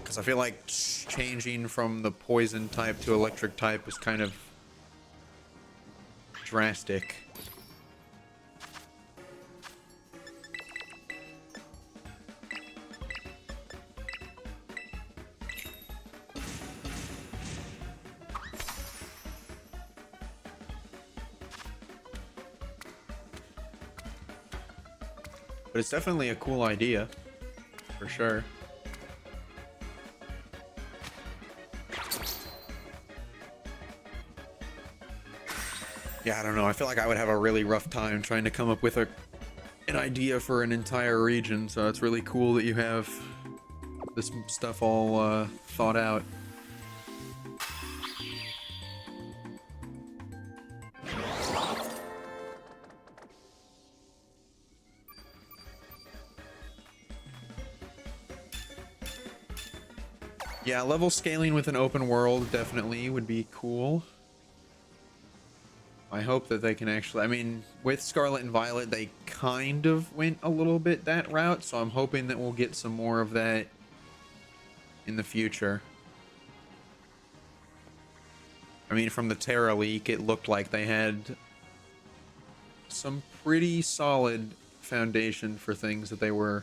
A: Because I feel like changing from the poison type to electric type was kind of drastic. But it's definitely a cool idea, for sure. Yeah, I don't know. I feel like I would have a really rough time trying to come up with an idea for an entire region, so it's really cool that you have this stuff all thought out. Yeah, level scaling with an open world definitely would be cool. I hope that they can actually... I mean, with Scarlet and Violet, they kind of went a little bit that route, so I'm hoping that we'll get some more of that in the future. I mean, from the Terra leak, it looked like they had some pretty solid foundation for things that they were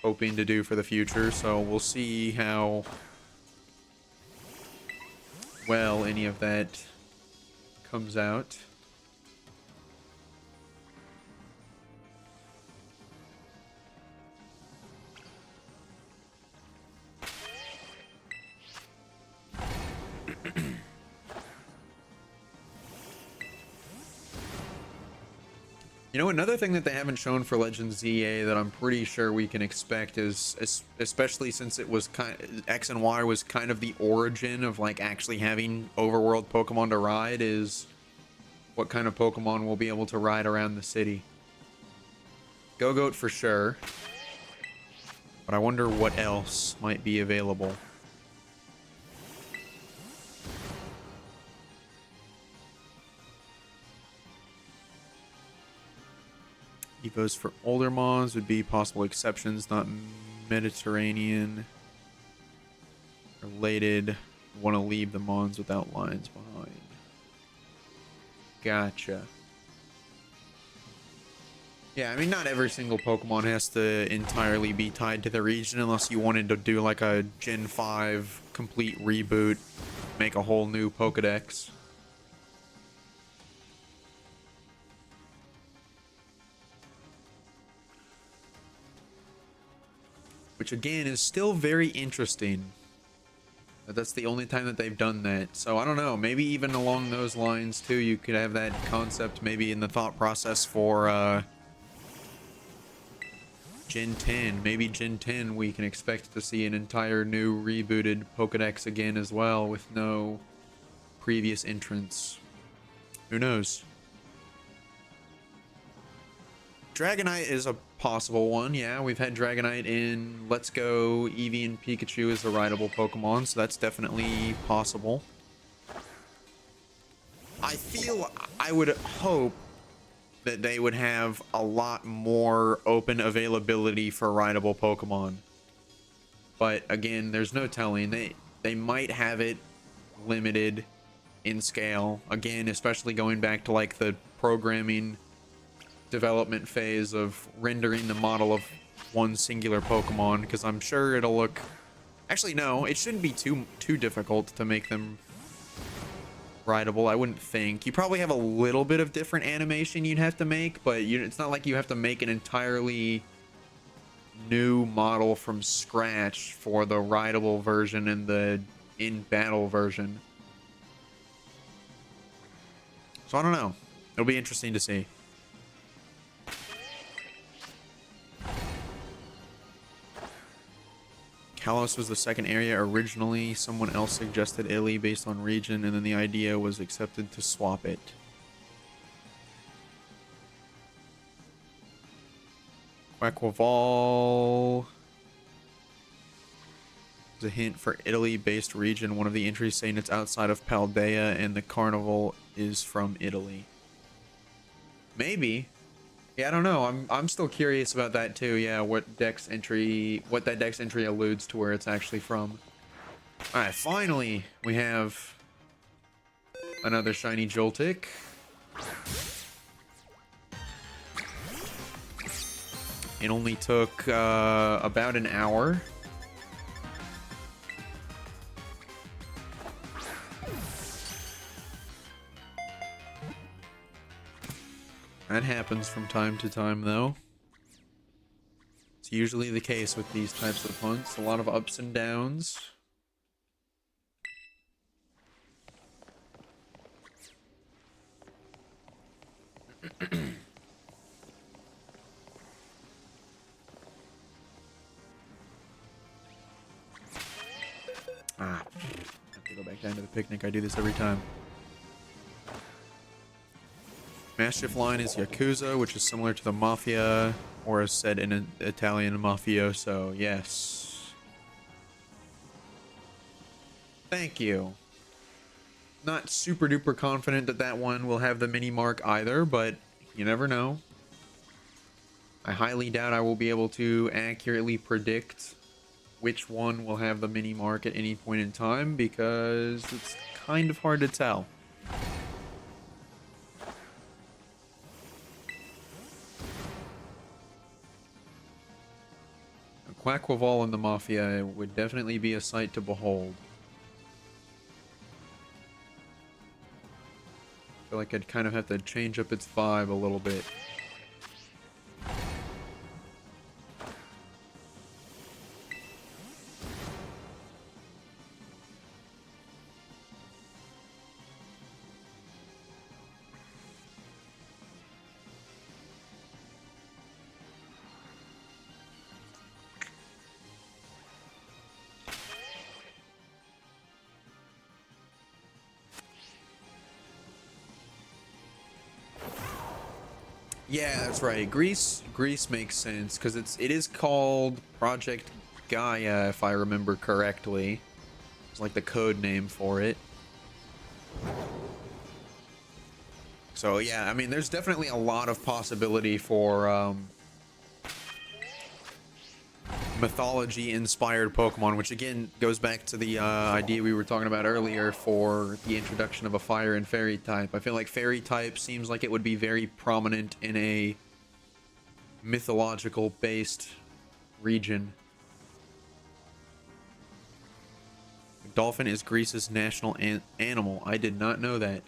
A: hoping to do for the future, so we'll see how well any of that comes out. You know, another thing that they haven't shown for Legends ZA that I'm pretty sure we can expect is, especially since it was X and Y was kind of the origin of like actually having overworld Pokemon to ride, is what kind of Pokemon will be able to ride around the city. Go-Goat for sure, but I wonder what else might be available. Evos for older mons would be possible exceptions, not Mediterranean related. Want to leave the mons without lines behind. Gotcha. Yeah, I mean, not every single Pokemon has to entirely be tied to the region unless you wanted to do like a Gen 5 complete reboot, make a whole new Pokedex. Which again is still very interesting. But that's the only time that they've done that. So I don't know, maybe even along those lines too, you could have that concept maybe in the thought process for Gen 10. Maybe Gen 10 we can expect to see an entire new rebooted Pokedex again as well with no previous entrants. Who knows? Dragonite is a possible one, yeah. We've had Dragonite in Let's Go, Eevee and Pikachu as a rideable Pokemon, so that's definitely possible. I would hope that they would have a lot more open availability for rideable Pokemon. But again, there's no telling. They might have it limited in scale. Again, especially going back to like the programming development phase of rendering the model of one singular Pokemon, because I'm sure it'll look... Actually, no, it shouldn't be too difficult to make them rideable, I wouldn't think. You probably have a little bit of different animation you'd have to make, but it's not like you have to make an entirely new model from scratch for the rideable version and the in-battle version. So I don't know. It'll be interesting to see. Kalos was the second area originally. Someone else suggested Illy based on region, and then the idea was accepted to swap it. Quackwaval. There's a hint for Italy-based region. One of the entries saying it's outside of Paldea, and the carnival is from Italy. Maybe. Yeah, I don't know. I'm still curious about that too. Yeah, what that dex entry alludes to where it's actually from. All right, finally we have another shiny Joltik. It only took about an hour. That happens from time to time, though. It's usually the case with these types of hunts. A lot of ups and downs. I have to go back down to the picnic. I do this every time. Mastiff line is Yakuza, which is similar to the Mafia, or as said in an Italian mafioso. Yes. Thank you. Not super duper confident that that one will have the mini mark either, but you never know. I highly doubt I will be able to accurately predict which one will have the mini mark at any point in time, because it's kind of hard to tell. Quackwaval in the Mafia would definitely be a sight to behold. I feel like I'd kind of have to change up its vibe a little bit. Yeah, that's right. Greece makes sense because it is called Project Gaia, if I remember correctly. It's like the code name for it. So yeah, I mean, there's definitely a lot of possibility for mythology-inspired Pokemon, which again goes back to the idea we were talking about earlier for the introduction of a fire and fairy type. I feel like fairy type seems like it would be very prominent in a mythological-based region. Dolphin is Greece's national animal. I did not know that.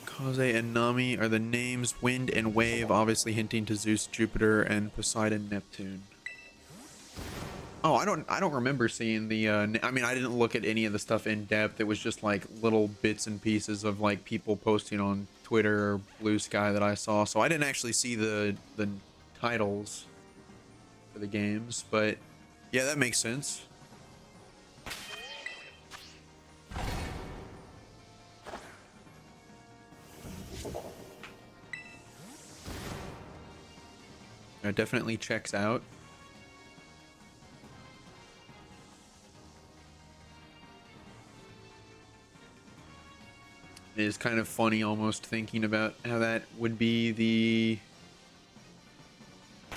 A: Kaze and Nami are the names. Wind and Wave, obviously hinting to Zeus, Jupiter, and Poseidon, Neptune. Oh, I don't remember seeing the. I mean, I didn't look at any of the stuff in depth. It was just like little bits and pieces of like people posting on Twitter or Blue Sky that I saw. So I didn't actually see the titles for the games, but yeah, that makes sense. It definitely checks out. It is kind of funny almost thinking about how that would be the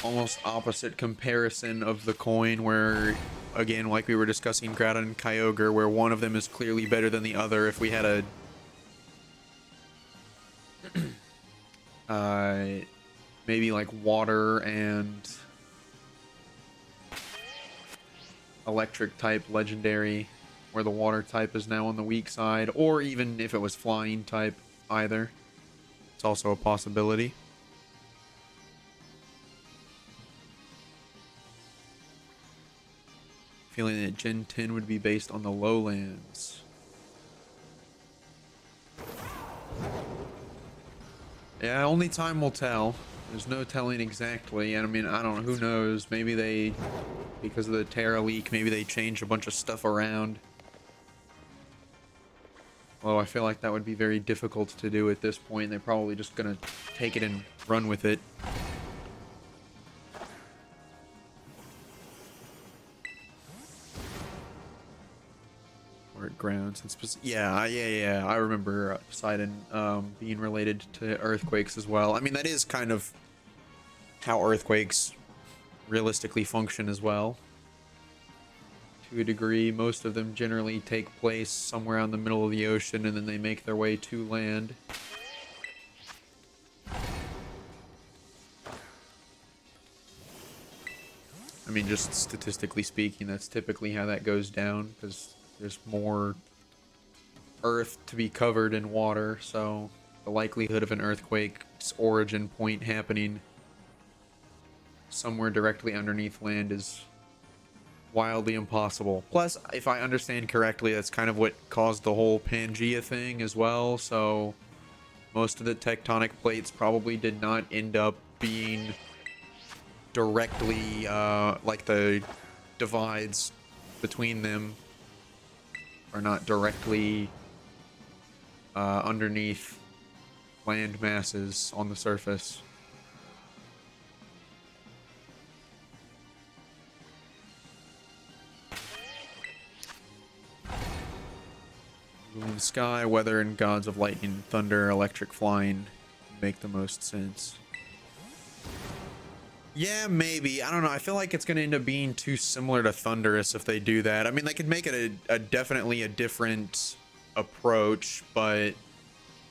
A: almost opposite comparison of the coin, where again, like we were discussing Groudon and Kyogre, where one of them is clearly better than the other. If we had a maybe like water and electric type legendary, where the water type is now on the weak side, or even if it was flying type either. It's also a possibility. Feeling that Gen 10 would be based on the lowlands. Yeah, only time will tell. There's no telling exactly, and I mean, I don't know, who knows, maybe they, because of the Terra leak, maybe they changed a bunch of stuff around. Although I feel like that would be very difficult to do at this point. They're probably just gonna take it and run with it. Grounds and yeah, I remember Poseidon being related to earthquakes as well. I mean, that is kind of how earthquakes realistically function as well. To a degree, most of them generally take place somewhere out in the middle of the ocean and then they make their way to land. I mean, just statistically speaking, that's typically how that goes down, because there's more earth to be covered in water, so the likelihood of an earthquake's origin point happening somewhere directly underneath land is wildly impossible. Plus, if I understand correctly, that's kind of what caused the whole Pangea thing as well, so most of the tectonic plates probably did not end up being directly, like the divides between them are not directly underneath land masses on the surface. Moon, sky, weather, and gods of lightning, thunder, electric, flying make the most sense. Yeah, maybe. I don't know. I feel like it's going to end up being too similar to Thunderous if they do that. I mean, they could make it a definitely a different approach, but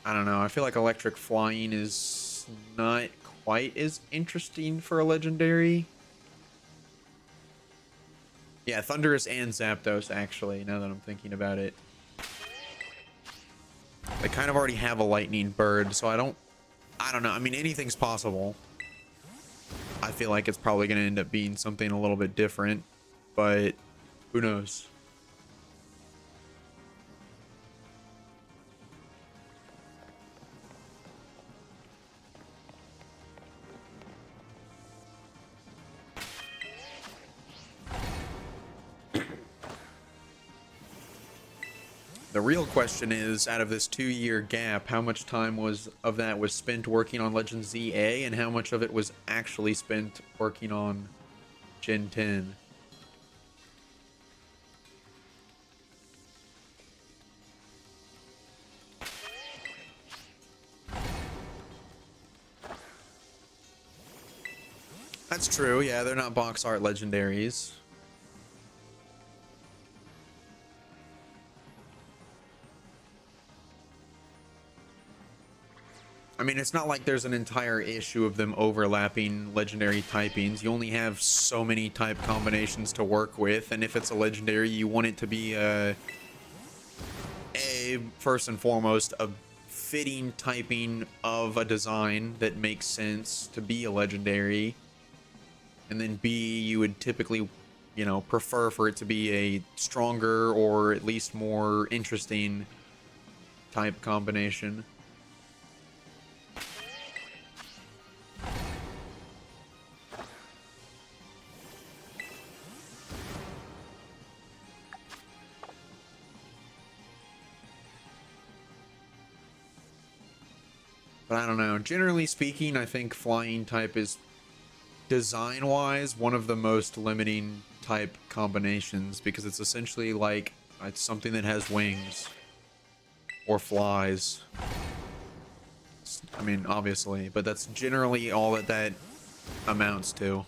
A: I don't know. I feel like electric flying is not quite as interesting for a legendary. Yeah, Thunderous and Zapdos, actually, now that I'm thinking about it. They kind of already have a lightning bird, so I don't know. I mean, anything's possible. I feel like it's probably going to end up being something a little bit different, but who knows? The real question is, out of this 2-year gap, how much time of that was spent working on Legend ZA, and how much of it was actually spent working on Gen 10? That's true, yeah, they're not box art legendaries. I mean, it's not like there's an entire issue of them overlapping legendary typings. You only have so many type combinations to work with, and if it's a legendary, you want it to be first and foremost, a fitting typing of a design that makes sense to be a legendary. And then B, you would typically, you know, prefer for it to be a stronger or at least more interesting type combination. But I don't know. Generally speaking, I think flying type is, design-wise, one of the most limiting type combinations, because it's essentially like it's something that has wings or flies. I mean, obviously, but that's generally all that amounts to.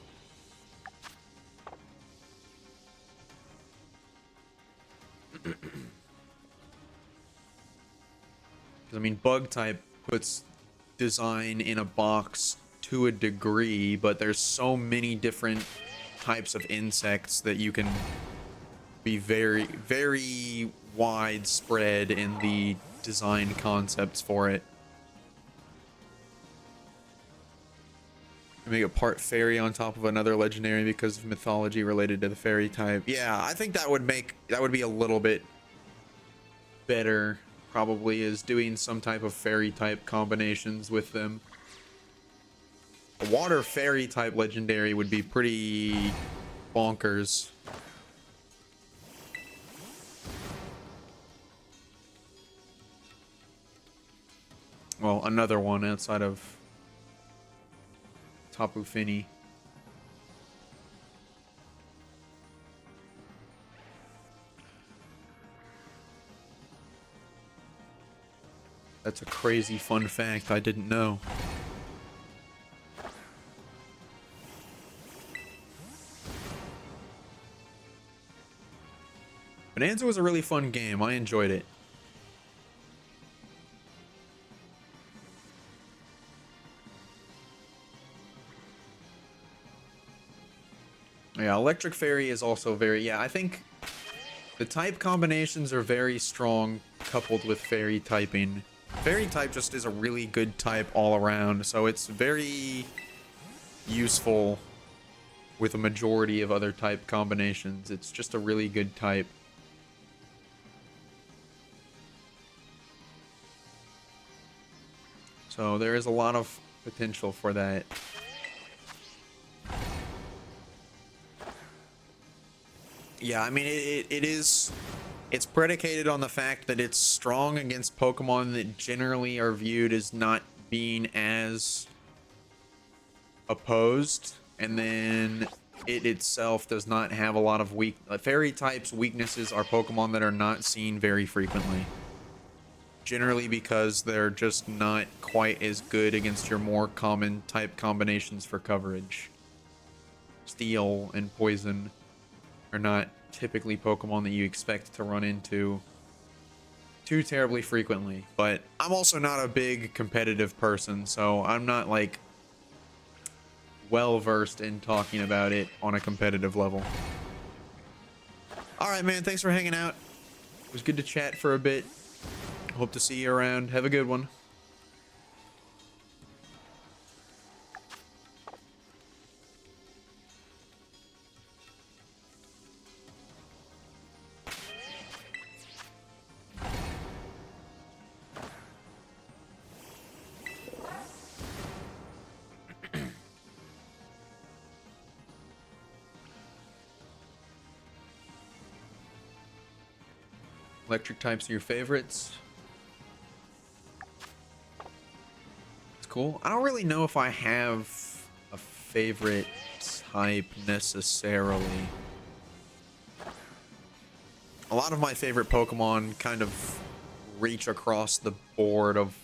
A: I mean, bug type puts design in a box to a degree, but there's so many different types of insects that you can be very, very widespread in the design concepts for it. Make a part fairy on top of another legendary because of mythology related to the fairy type. Yeah, I think that would be a little bit better, probably, is doing some type of fairy type combinations with them. A water fairy type legendary would be pretty bonkers. Well, another one outside of Tapu Fini. That's a crazy fun fact I didn't know. Bonanza was a really fun game. I enjoyed it. Yeah, Electric Fairy is also very... Yeah, I think the type combinations are very strong coupled with Fairy typing. Fairy type just is a really good type all around, so it's very useful with a majority of other type combinations. It's just a really good type. So there is a lot of potential for that. Yeah, I mean, it's predicated on the fact that it's strong against Pokemon that generally are viewed as not being as opposed, and then it itself does not have a lot of Fairy types weaknesses are Pokemon that are not seen very frequently. Generally because they're just not quite as good against your more common type combinations for coverage. Steel and Poison are not typically Pokemon that you expect to run into too terribly frequently. But I'm also not a big competitive person, so I'm not like well versed in talking about it on a competitive level. All right, man, thanks for hanging out. It was good to chat for a bit. Hope to see you around. Have a good one. Electric types are your favorites. It's cool. I don't really know if I have a favorite type necessarily. A lot of my favorite Pokemon kind of reach across the board of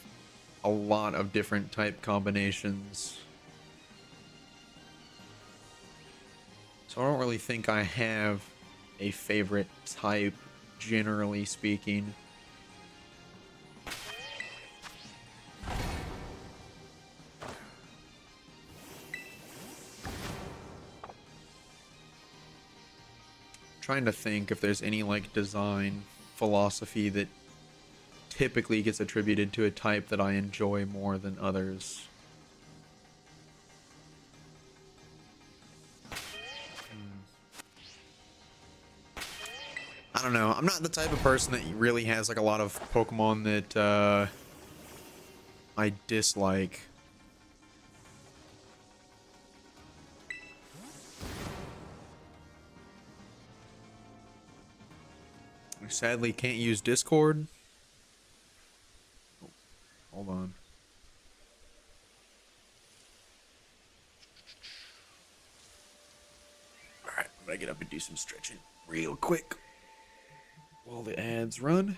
A: a lot of different type combinations. So I don't really think I have a favorite type, generally speaking. Trying to think if there's any like design philosophy that typically gets attributed to a type that I enjoy more than others. I don't know. I'm not the type of person that really has like a lot of Pokemon that I dislike. I sadly can't use Discord. Oh, hold on. Alright, I'm gonna get up and do some stretching real quick while the ads run.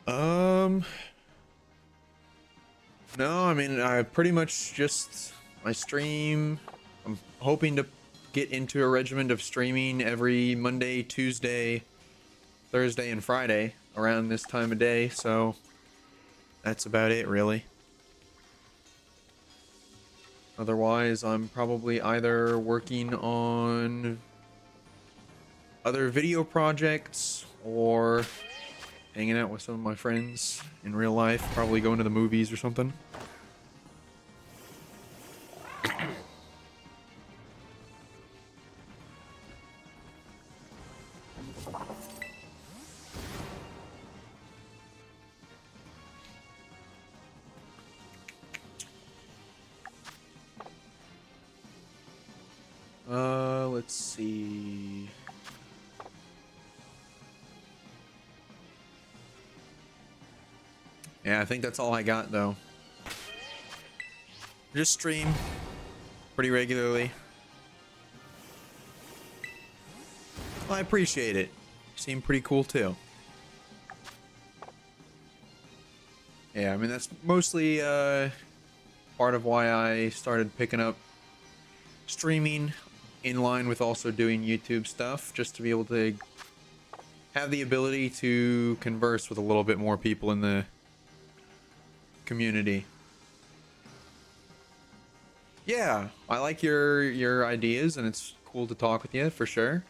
A: Um, no, I mean, I pretty much just my stream. I'm hoping to get into a regimen of streaming every Monday, Tuesday, Thursday, and Friday around this time of day. So that's about it, really. Otherwise, I'm probably either working on other video projects or hanging out with some of my friends in real life, probably going to the movies or something. Let's see. Yeah, I think that's all I got, though. Just stream pretty regularly. Well, I appreciate it. You seem pretty cool, too. Yeah, I mean, that's mostly part of why I started picking up streaming in line with also doing YouTube stuff, just to be able to have the ability to converse with a little bit more people in the community. Yeah, I like your ideas, and it's cool to talk with you for sure.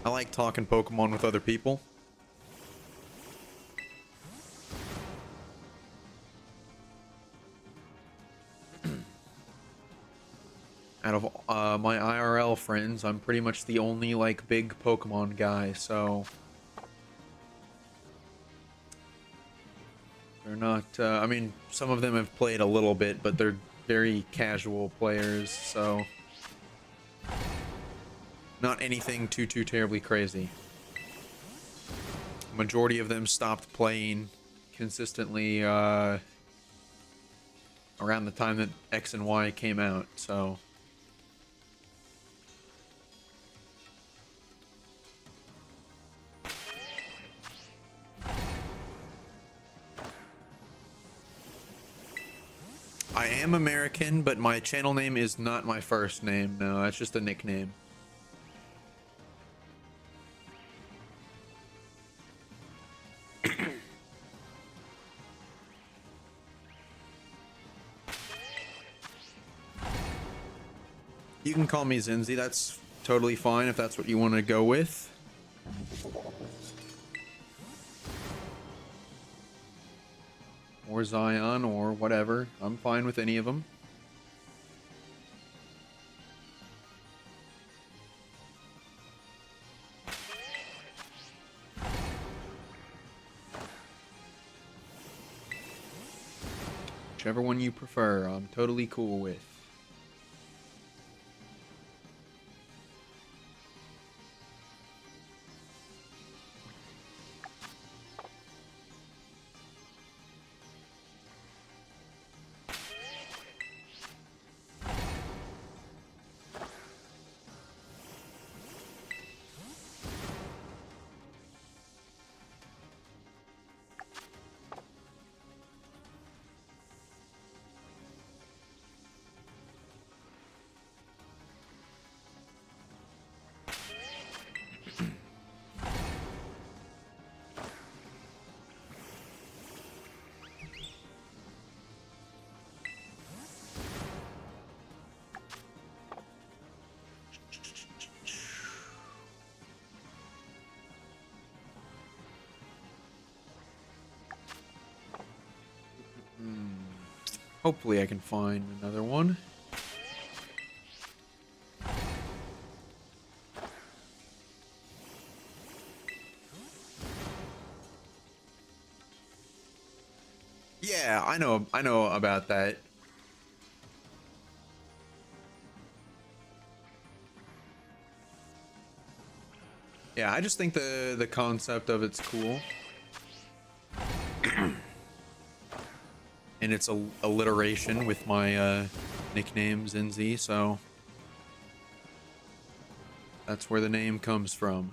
A: I like talking Pokemon with other people. Out of my IRL friends, I'm pretty much the only like big Pokemon guy, so they're not. I mean, some of them have played a little bit, but they're very casual players, so not anything too terribly crazy. Majority of them stopped playing consistently around the time that X and Y came out, so. I am American, but my channel name is not my first name. No, that's just a nickname. You can call me Zinzi. That's totally fine if that's what you want to go with. Or Zion, or whatever. I'm fine with any of them. Whichever one you prefer, I'm totally cool with. Hopefully I can find another one. Yeah, I know about that. Yeah, I just think the concept of it's cool. And it's a alliteration with my nickname Zinzi, so that's where the name comes from.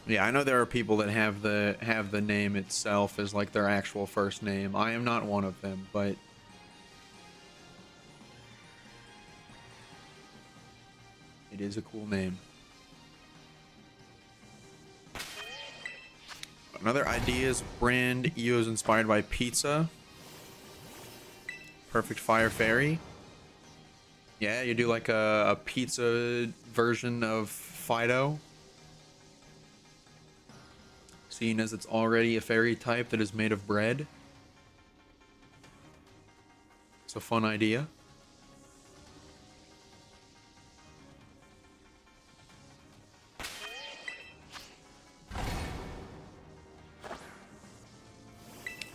A: Yeah, I know there are people that have the name itself as like their actual first name. I am not one of them, but it is a cool name. Another idea is brand EO is inspired by pizza. Perfect Fire Fairy. Yeah, you do like a pizza version of Fido. Seeing as it's already a fairy type that is made of bread. It's a fun idea.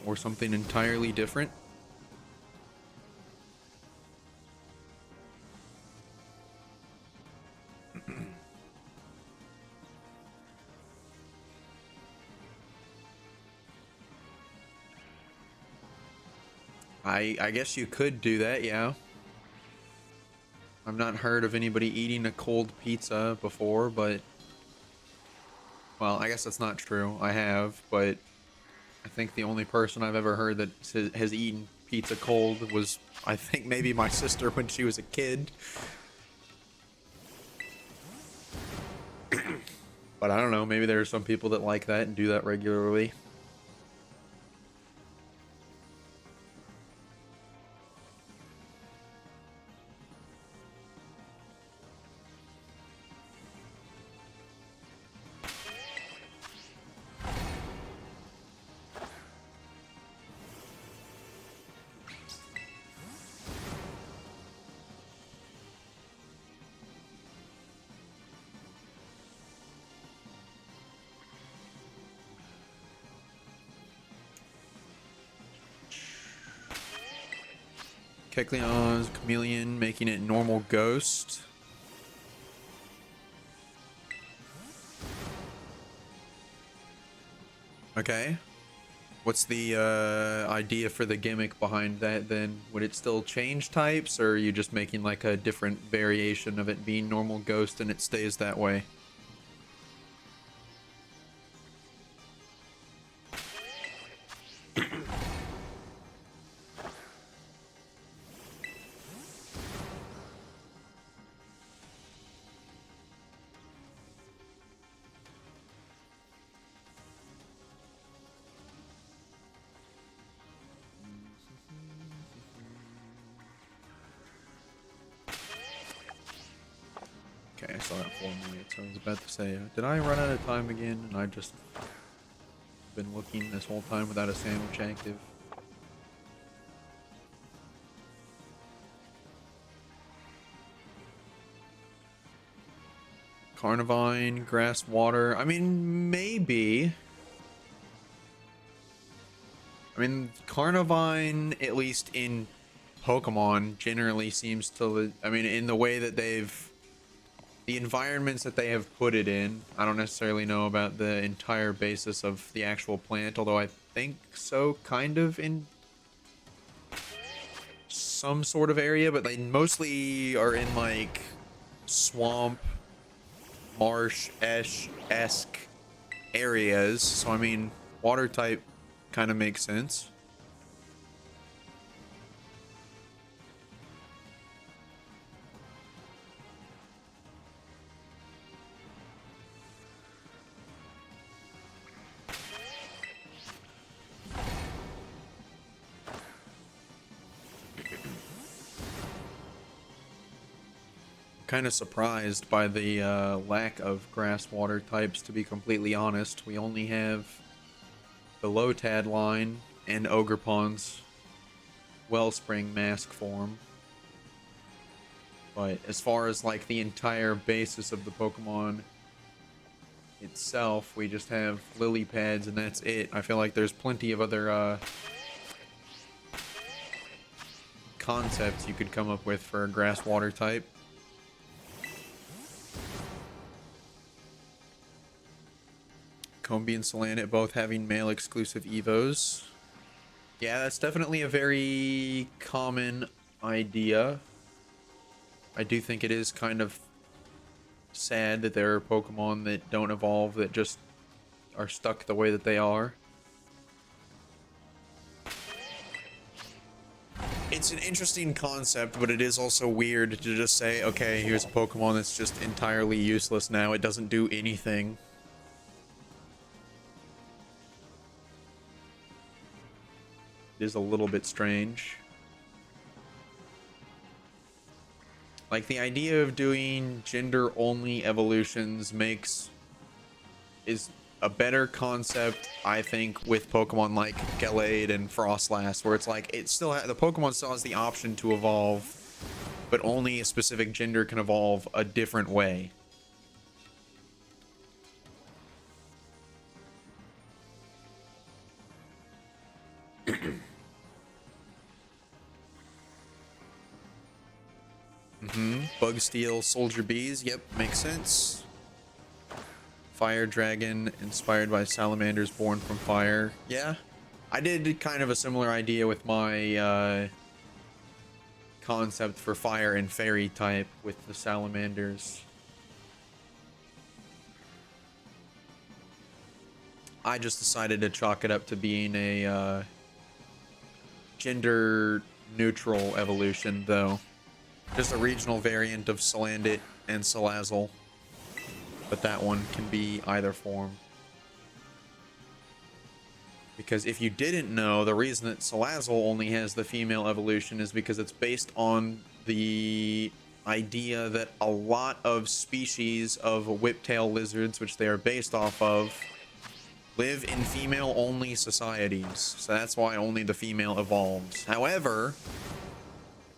A: Or something entirely different. I guess you could do that, yeah. I've not heard of anybody eating a cold pizza before, but... Well, I guess that's not true. I have, but... I think the only person I've ever heard that has eaten pizza cold was, I think, maybe my sister when she was a kid. But I don't know, maybe there are some people that like that and do that regularly. Kecleon's Chameleon, making it normal ghost. Okay. What's the idea for the gimmick behind that then? Would it still change types, or are you just making like a different variation of it being normal ghost and it stays that way? Okay, I still have 4 minutes. I was about to say, did I run out of time again? And I just been looking this whole time without a sandwich active. Carnivine, grass, water. I mean, maybe. I mean, Carnivine, at least in Pokemon, generally seems to... I mean, in the way that they've... The environments that they have put it in, I don't necessarily know about the entire basis of the actual plant, although I think so, kind of, in some sort of area, but they mostly are in, like, swamp, marsh-esque areas, so, I mean, water type kind of makes sense. Kind of surprised by the lack of grass water types, to be completely honest. We only have the Lotad line and Ogerpon's Wellspring mask form. But as far as like the entire basis of the Pokemon itself, we just have lily pads and that's it. I feel like there's plenty of other concepts you could come up with for a grass water type. Combi and Salandit both having male exclusive Evos. Yeah, that's definitely a very common idea. I do think it is kind of sad that there are Pokemon that don't evolve that just are stuck the way that they are. It's an interesting concept, but it is also weird to just say, okay, here's a Pokemon that's just entirely useless now. It doesn't do anything. It is a little bit strange. Like, the idea of doing gender-only evolutions is a better concept, I think, with Pokemon like Gallade and Frostlass, where it's like, the Pokemon still has the option to evolve, but only a specific gender can evolve a different way. Bug Steel, Soldier Bees, yep, makes sense. Fire Dragon, inspired by salamanders born from fire. Yeah, I did kind of a similar idea with my concept for fire and fairy type with the salamanders. I just decided to chalk it up to being a gender neutral evolution, though. Just a regional variant of Salandit and Salazzle. But that one can be either form. Because if you didn't know, the reason that Salazzle only has the female evolution is because it's based on the idea that a lot of species of whiptail lizards, which they are based off of, live in female-only societies. So that's why only the female evolves. However,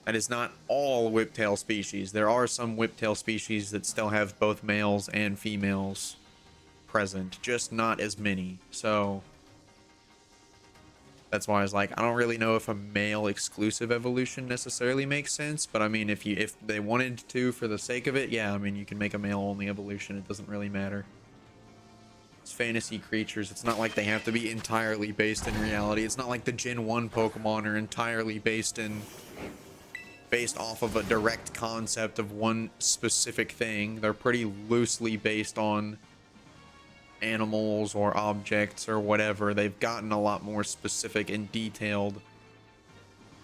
A: that is not all whiptail species. There are some whiptail species that still have both males and females present, just not as many. So that's why I was like, I don't really know if a male exclusive evolution necessarily makes sense, but I mean, if they wanted to for the sake of it, yeah, I mean, you can make a male only evolution. It doesn't really matter. It's fantasy creatures. It's not like they have to be entirely based in reality. It's not like the Gen 1 Pokemon are entirely based off of a direct concept of one specific thing. They're pretty loosely based on animals or objects or whatever. They've gotten a lot more specific and detailed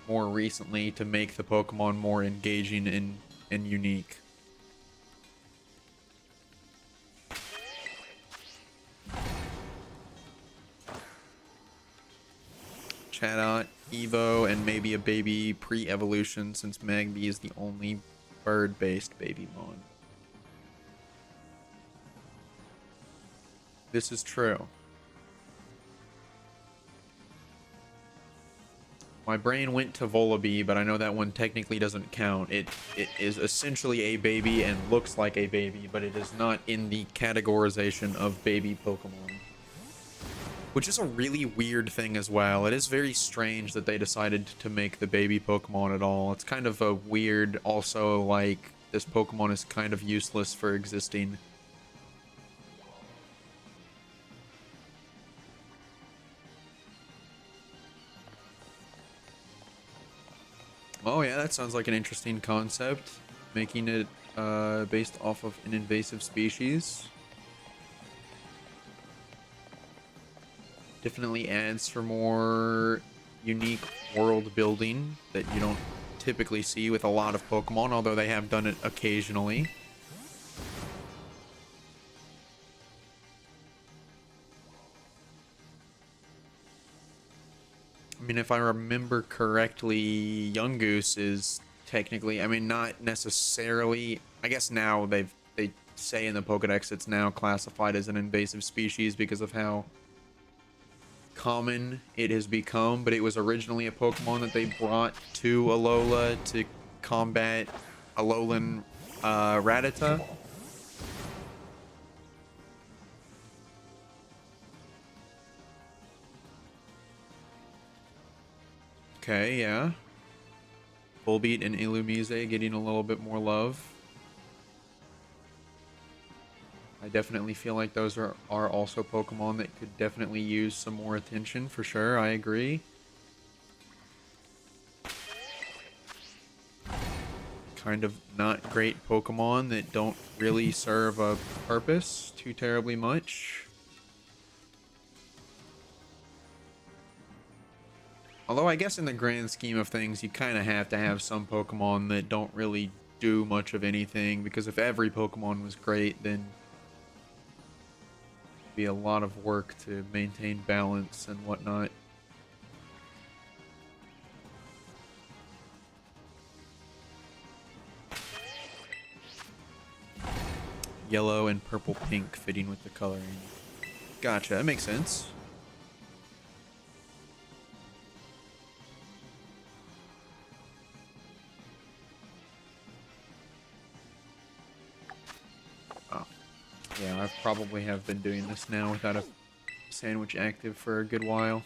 A: more recently to make the Pokemon more engaging and unique. Chatot, Evo, and maybe a baby pre-evolution, since Magby is the only bird-based baby mon. This is true. My brain went to Volibee, but I know that one technically doesn't count. It is essentially a baby and looks like a baby, but it is not in the categorization of baby Pokemon. Which is a really weird thing as well. It is very strange that they decided to make the baby Pokemon at all. It's kind of a weird, also, like, this Pokemon is kind of useless for existing. Oh yeah, that sounds like an interesting concept. Making it based off of an invasive species. Definitely adds for more unique world building that you don't typically see with a lot of Pokemon, although they have done it occasionally. I mean, if I remember correctly, Yungoos is technically, I mean, not necessarily, I guess now they say in the Pokedex it's now classified as an invasive species because of how common it has become, but it was originally a Pokemon that they brought to Alola to combat Alolan Rattata. Okay, yeah. Volbeat and Illumise getting a little bit more love. I definitely feel like those are also Pokemon that could definitely use some more attention, for sure. I agree. Kind of not great Pokemon that don't really serve a purpose too terribly much. Although I guess in the grand scheme of things, you kind of have to have some Pokemon that don't really do much of anything, because if every Pokemon was great, then it'd be a lot of work to maintain balance and whatnot. Yellow and purple pink fitting with the coloring. Gotcha, that makes sense. Oh. Yeah, I probably have been doing this now without a sandwich active for a good while.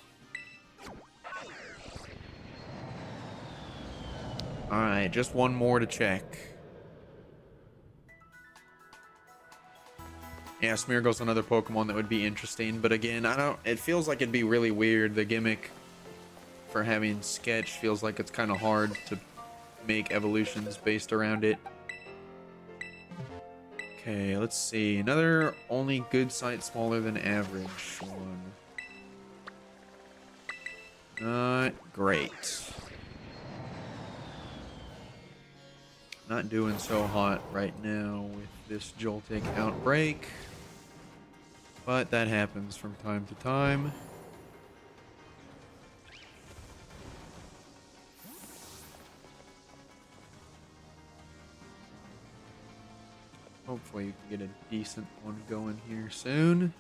A: Alright, just one more to check. Yeah, Smeargle's another Pokemon that would be interesting, but again, it feels like it'd be really weird. The gimmick for having Sketch feels like it's kind of hard to make evolutions based around it. Okay, let's see. Another only good sight smaller than average one. Not great. Not doing so hot right now with this Joltik outbreak. But that happens from time to time. Hopefully you can get a decent one going here soon.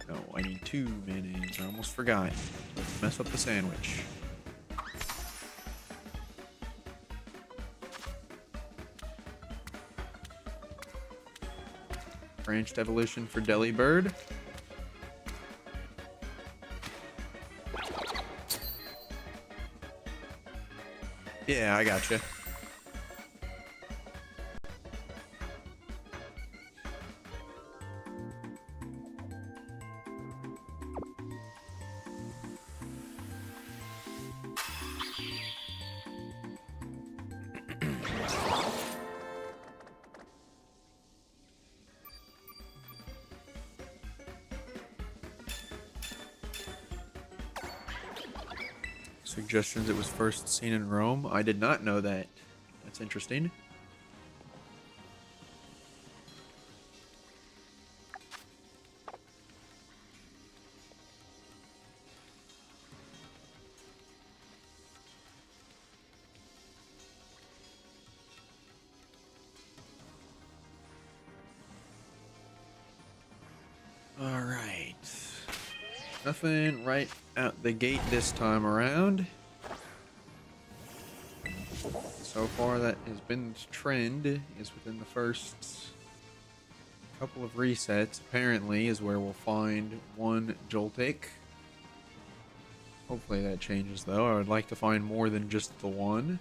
A: No, I need 2 mayonnaise. I almost forgot. Mess up the sandwich. Branched evolution for Delibird. Yeah, I gotcha. Suggestions it was first seen in Rome. I did not know that. That's interesting. All right. Nothing right out the gate this time around. So far, that has been the trend, is within the first couple of resets, apparently, is where we'll find one Joltik. Hopefully that changes, though. I would like to find more than just the one.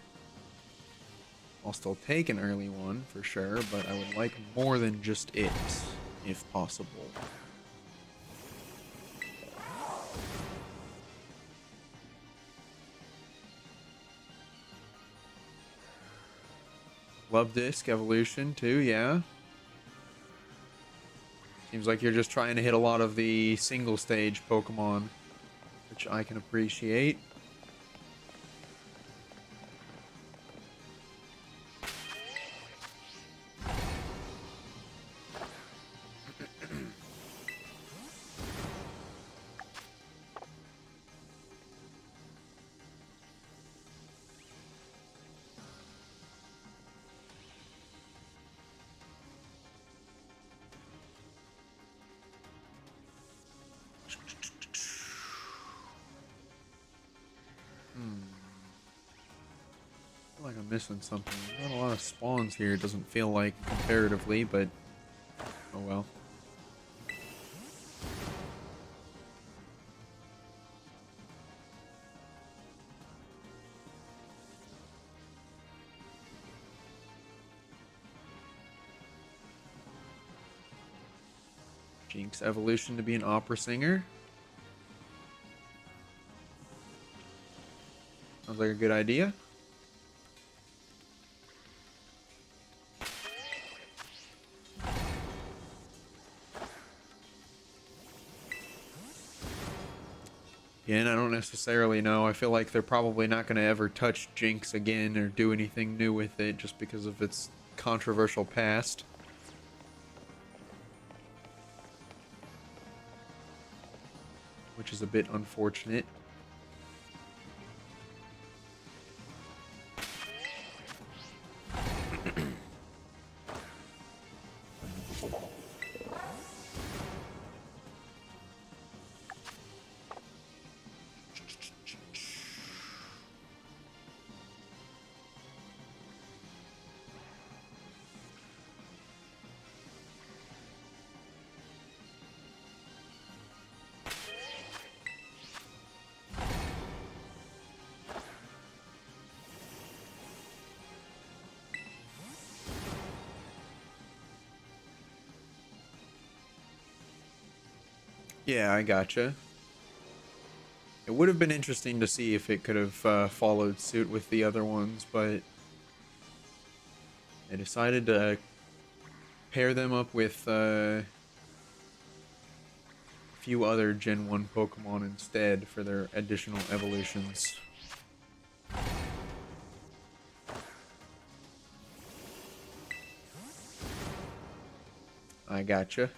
A: I'll still take an early one, for sure, but I would like more than just it, if possible. Love Disc evolution too, yeah. Seems like you're just trying to hit a lot of the single stage Pokemon, which I can appreciate. I feel like I'm missing something. Not a lot of spawns here, it doesn't feel like, comparatively, but oh well. Jinx evolution to be an opera singer. Sounds like a good idea. Again, I don't necessarily know. I feel like they're probably not going to ever touch Jinx again or do anything new with it just because of its controversial past. Which is a bit unfortunate. Yeah, I gotcha. It would have been interesting to see if it could have followed suit with the other ones, but I decided to pair them up with a few other Gen 1 Pokemon instead for their additional evolutions. I gotcha.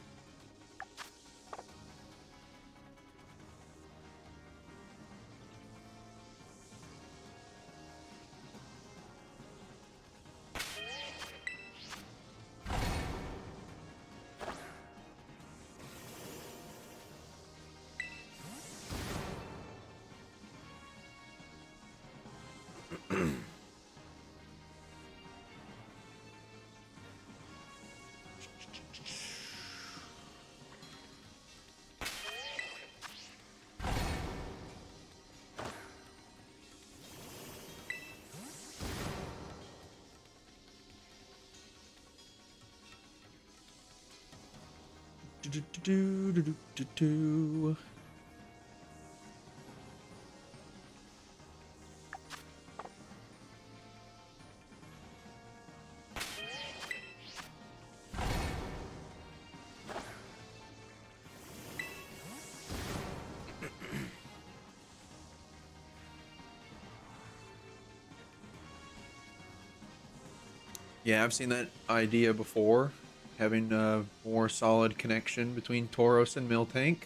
A: Yeah, I've seen that idea before, having a more solid connection between Tauros and Miltank.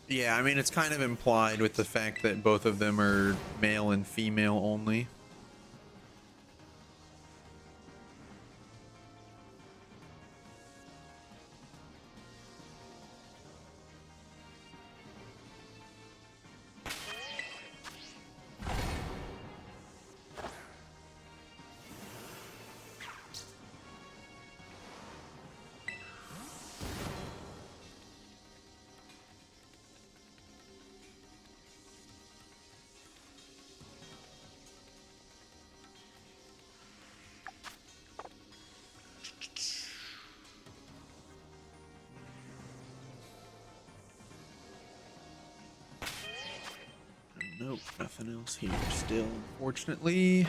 A: Yeah, I mean, it's kind of implied with the fact that both of them are male and female only. Nope, nothing else here still, unfortunately.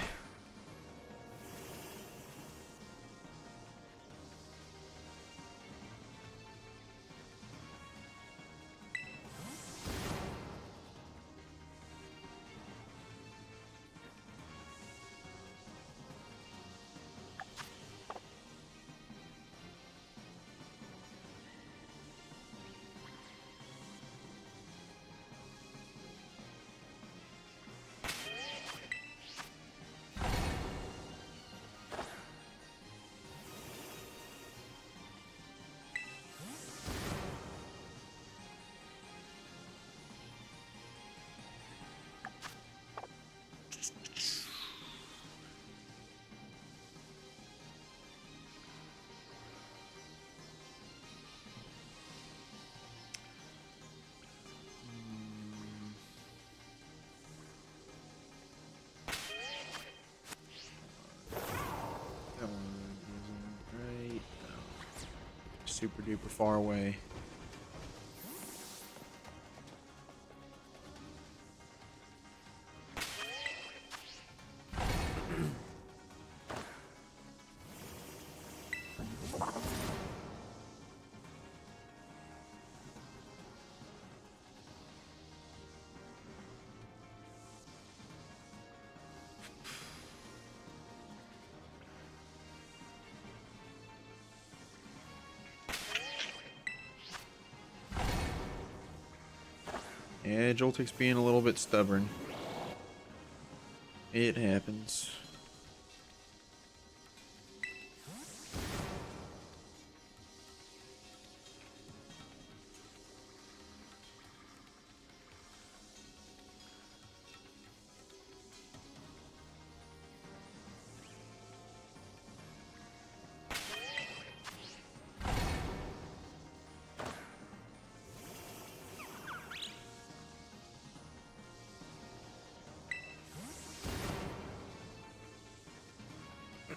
A: super duper far away. Yeah, Joltik's being a little bit stubborn. It happens.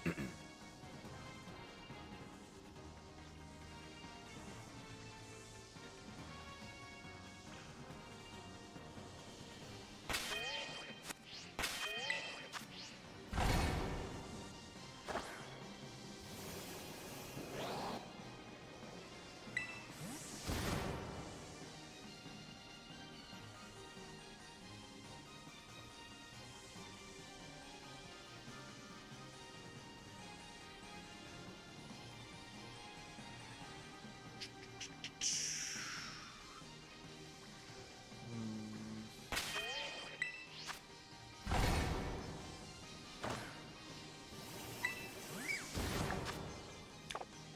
A: Hmm.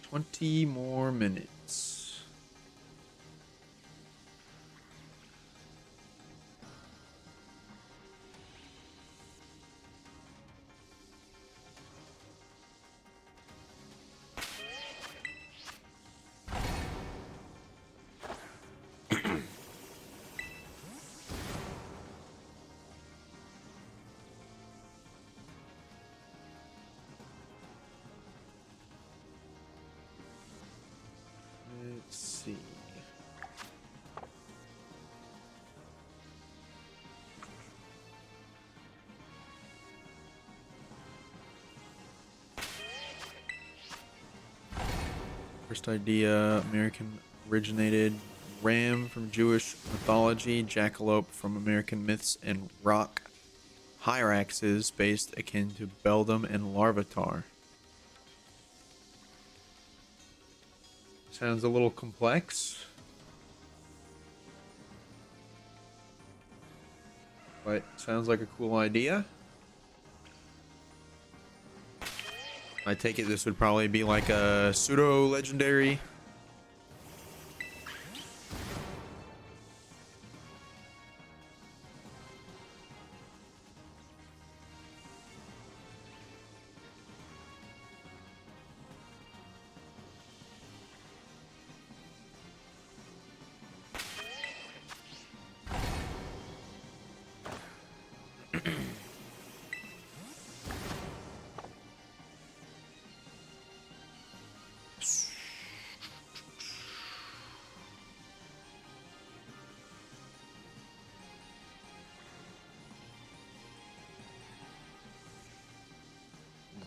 A: 20 more minutes. Let's see. First idea, American originated. Ram from Jewish mythology. Jackalope from American myths and rock. Hyraxes based akin to Beldam and Larvitar. Sounds a little complex, but sounds like a cool idea. I take it this would probably be like a pseudo-legendary.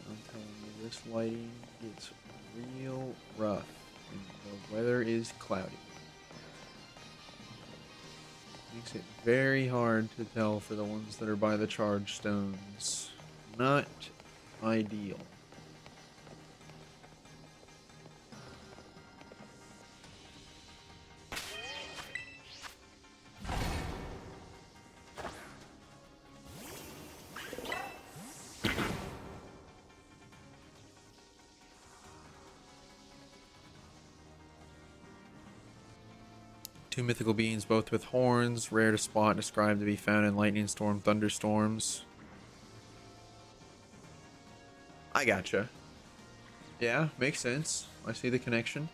A: I'm telling you, this lighting gets real rough and the weather is cloudy. Makes it very hard to tell for the ones that are by the charge stones. Not ideal. Two mythical beings, both with horns, rare to spot, described to be found in lightning storm thunderstorms. I gotcha. Yeah, makes sense. I see the connection.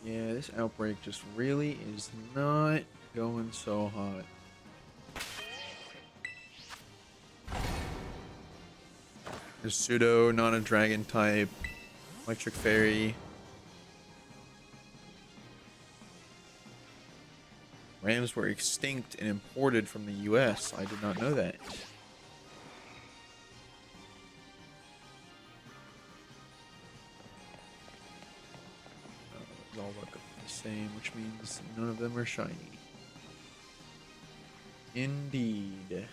A: Yeah, this outbreak just really is not going so hot. There's Pseudo, not a dragon type. Electric Fairy. Rams were extinct and imported from the US. I did not know that. They all look the same, which means none of them are shiny. Indeed.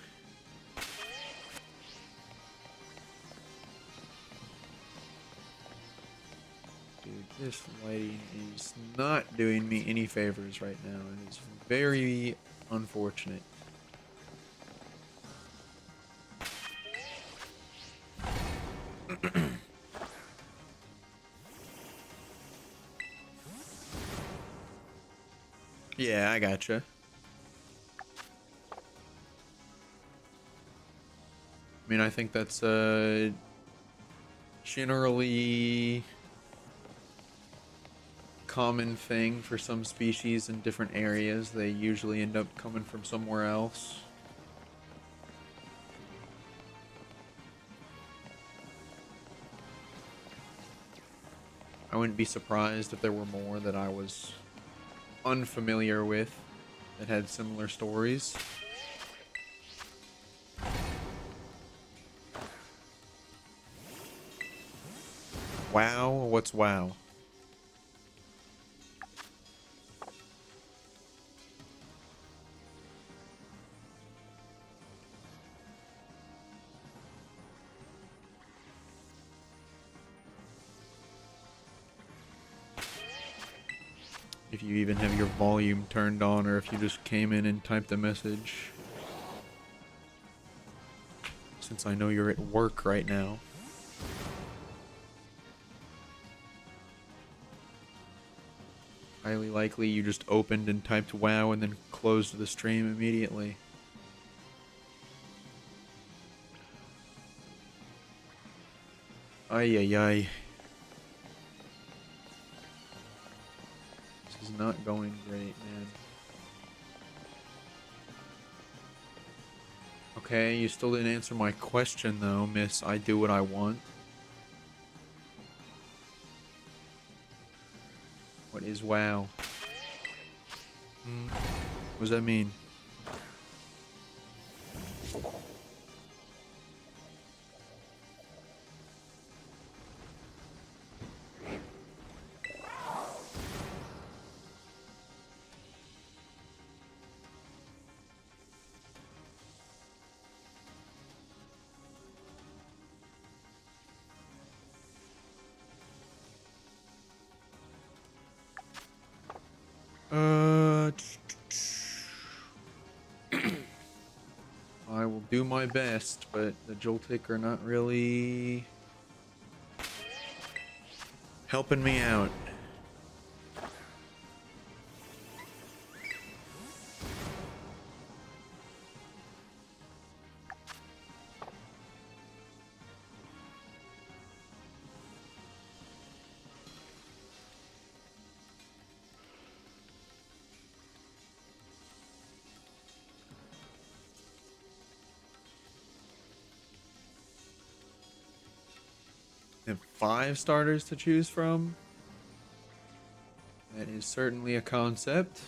A: Dude, this lighting is not doing me any favors right now. It is very unfortunate. Yeah, I gotcha. I mean, I think that's generally common thing for some species in different areas. They usually end up coming from somewhere else. I wouldn't be surprised if there were more that I was unfamiliar with that had similar stories. Wow, what's wow? If you even have your volume turned on, or if you just came in and typed a message. Since I know you're at work right now. Highly likely you just opened and typed WoW and then closed the stream immediately. Ay ay ay. This is not going great, man. Okay, you still didn't answer my question though, miss. I do what I want. What is WoW? What does that mean? I will do my best, but the Joltik are not really helping me out. I have 5 starters to choose from. That is certainly a concept.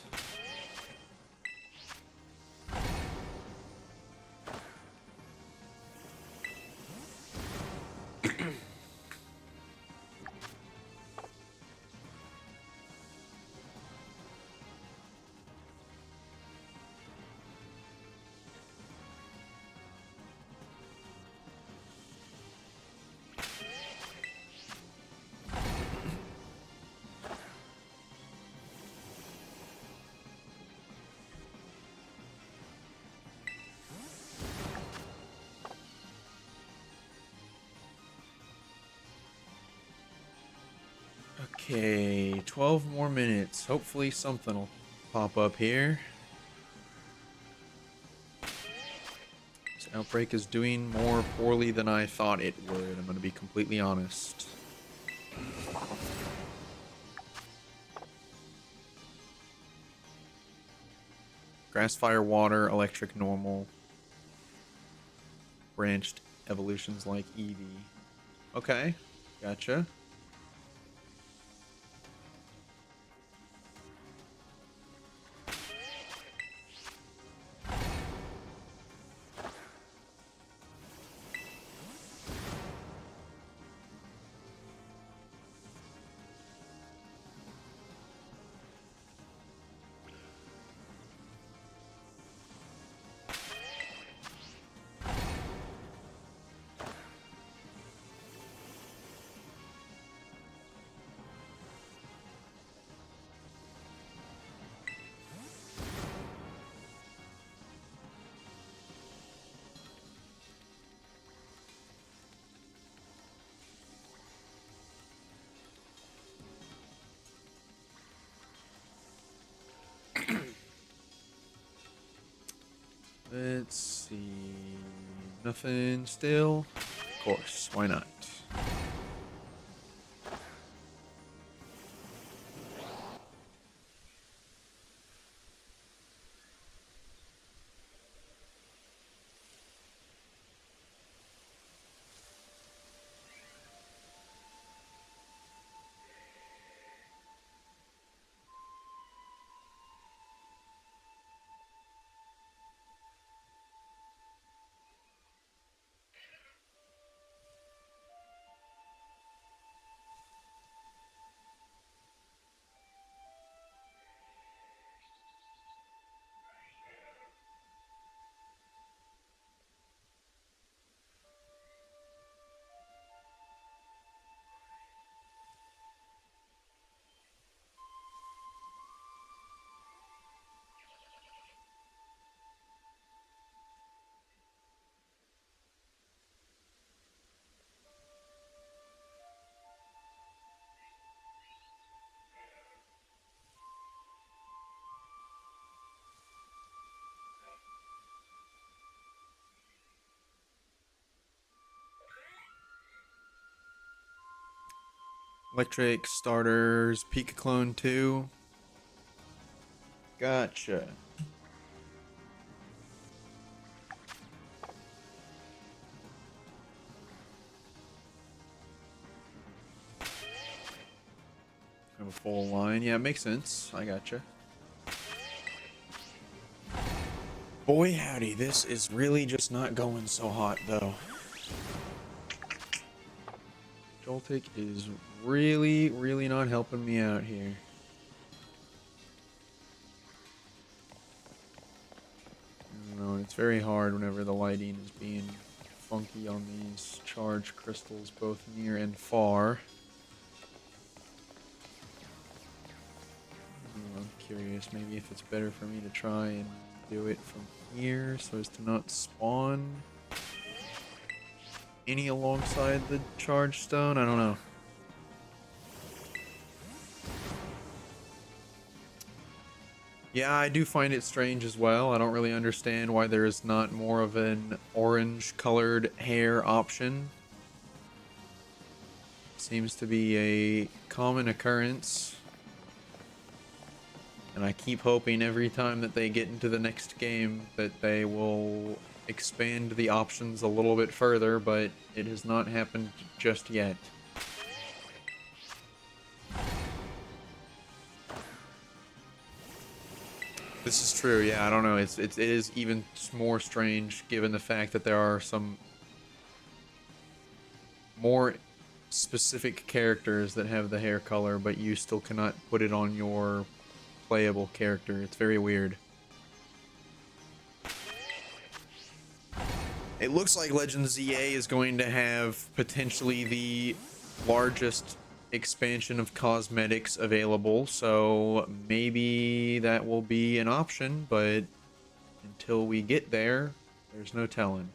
A: Okay, 12 more minutes. Hopefully something will pop up here. This outbreak is doing more poorly than I thought it would. I'm going to be completely honest. Grass, fire, water, electric, normal. Branched evolutions like Eevee. Okay, gotcha. Let's see. Nothing still? Of course, why not? Electric starters, Pika Clone 2. Gotcha. Have a full line. Yeah, it makes sense. I gotcha. Boy, howdy, this is really just not going so hot, though. Joltik is really not helping me out here. I don't know, it's very hard whenever the lighting is being funky on these charge crystals, both near and far. I'm curious, maybe if it's better for me to try and do it from here so as to not spawn any alongside the charge stone. I don't know. Yeah, I do find it strange as well. I don't really understand why there is not more of an orange colored hair option. Seems to be a common occurrence. And I keep hoping every time that they get into the next game that they will expand the options a little bit further, but it has not happened just yet. This is true, yeah, I don't know, it is even more strange given the fact that there are some more specific characters that have the hair color, but you still cannot put it on your playable character. It's very weird. It looks like Legends ZA is going to have potentially the largest expansion of cosmetics available, so maybe that will be an option, but until we get there, there's no telling.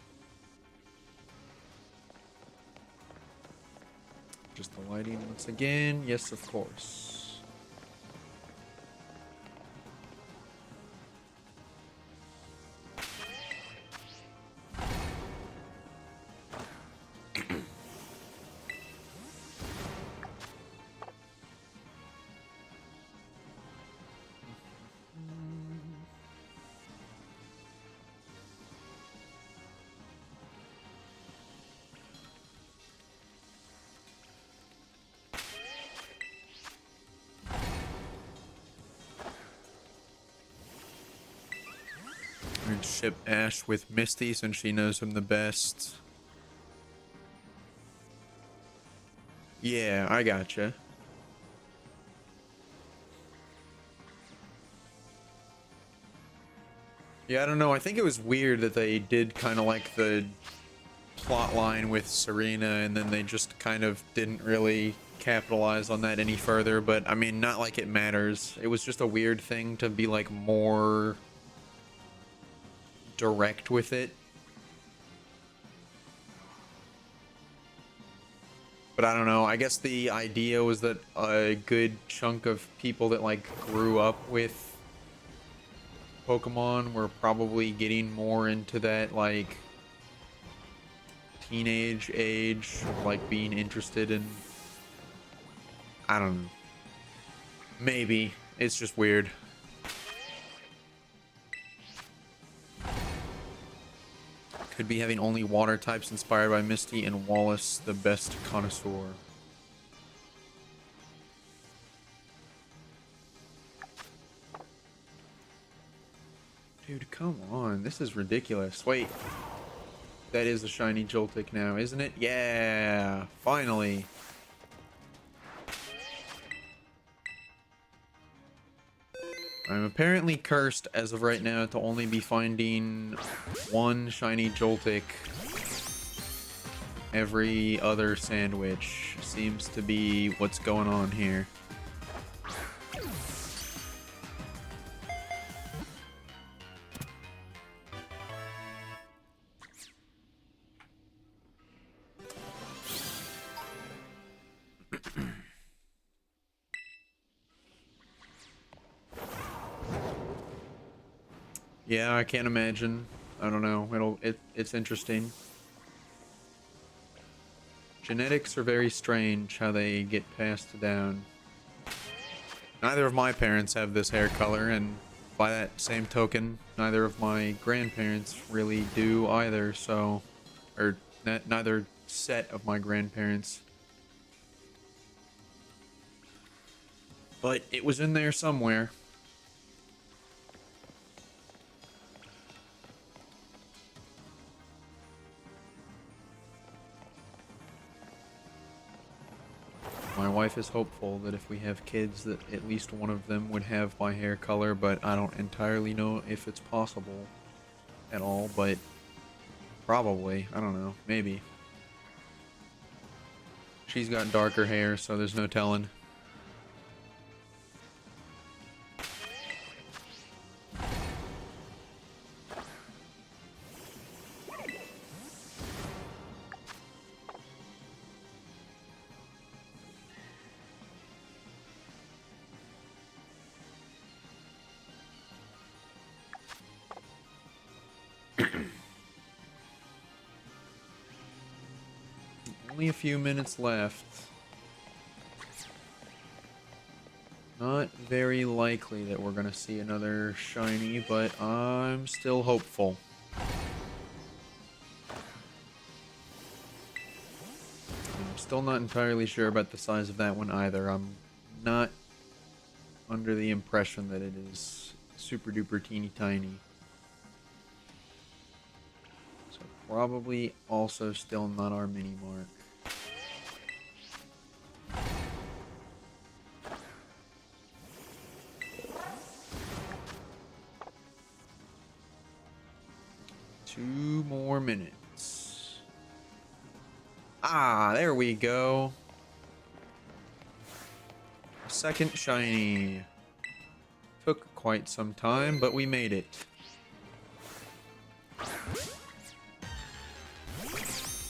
A: Just the lighting once again. Yes, of course. ship Ash with Misty since she knows him the best. Yeah, I gotcha. Yeah, I don't know. I think it was weird that they did kind of like the plot line with Serena, and then they just kind of didn't really capitalize on that any further. But I mean, not like it matters. It was just a weird thing to be like more direct with it. But I don't know. I guess the idea was that a good chunk of people that like grew up with Pokemon were probably getting more into that like teenage age, like being interested in, I don't know. Maybe. It's just weird. Could be having only water types inspired by Misty and Wallace, the best connoisseur. Dude, come on. This is ridiculous. Wait. That is a shiny Joltik now, isn't it? Yeah! Finally! I'm apparently cursed as of right now to only be finding one shiny Joltik every other sandwich. Seems to be what's going on here. Yeah, I can't imagine. I don't know. It's interesting. Genetics are very strange how they get passed down. Neither of my parents have this hair color, and by that same token, neither of my grandparents really do either, so... Or, neither set of my grandparents. But it was in there somewhere. My wife is hopeful that if we have kids that at least one of them would have my hair color, but I don't entirely know if it's possible at all, but probably. I don't know. Maybe. She's got darker hair, so there's no telling. Only a few minutes left. Not very likely that we're gonna see another shiny, but I'm still hopeful. I'm still not entirely sure about the size of that one either. I'm not under the impression that it is super duper teeny tiny. So probably also still not our mini mark. Two more minutes. Ah, there we go. Second shiny. Took quite some time, but we made it.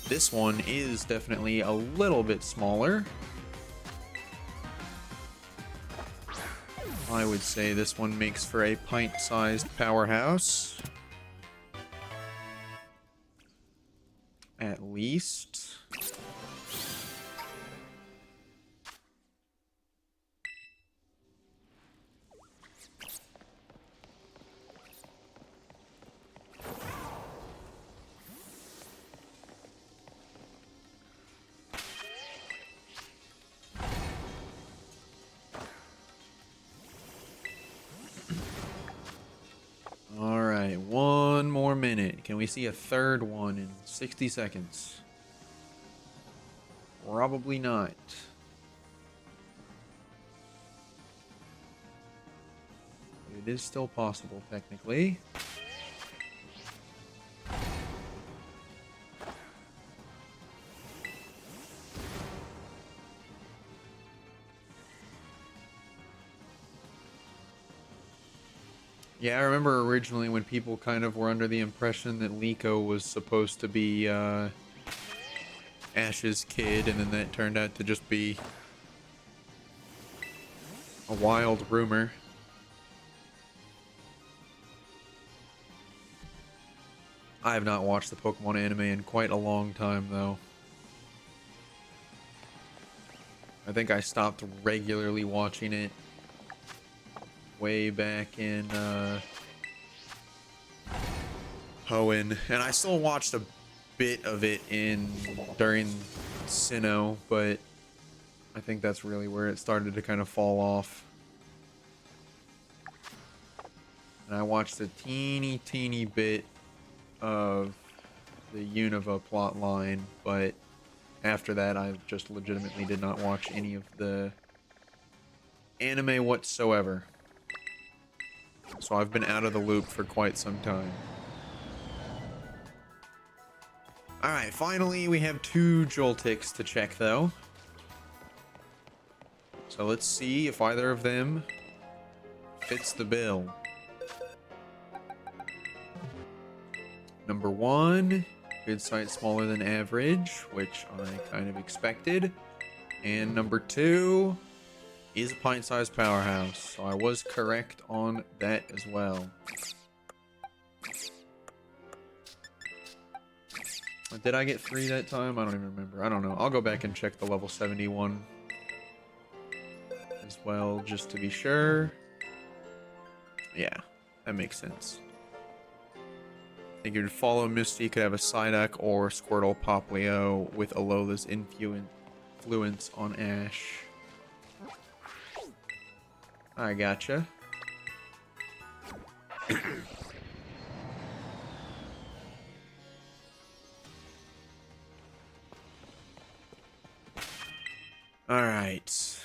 A: This one is definitely a little bit smaller. I would say this one makes for a pint-sized powerhouse. At least. Can we see a third one in 60 seconds? Probably not. It is still possible, technically. Yeah, I remember originally when people kind of were under the impression that Liko was supposed to be Ash's kid, and then that turned out to just be a wild rumor. I have not watched the Pokemon anime in quite a long time, though. I think I stopped regularly watching it way back in Hoenn, and I still watched a bit of it during Sinnoh, but I think that's really where it started to kind of fall off. And I watched a teeny bit of the Unova plot line, but after that I just legitimately did not watch any of the anime whatsoever. So I've been out of the loop for quite some time. Alright, finally we have 2 Joltiks to check though. So let's see if either of them fits the bill. Number 1, good sight smaller than average, which I kind of expected. And number 2 is a pint-sized powerhouse, so I was correct on that as well. Did I get 3 that time? I don't even remember. I don't know. I'll go back and check the level 71 as well, just to be sure. Yeah, that makes sense. I think you'd follow Misty, could have a Psyduck or Squirtle Poplio with Alola's influence on Ash. I gotcha. Alright.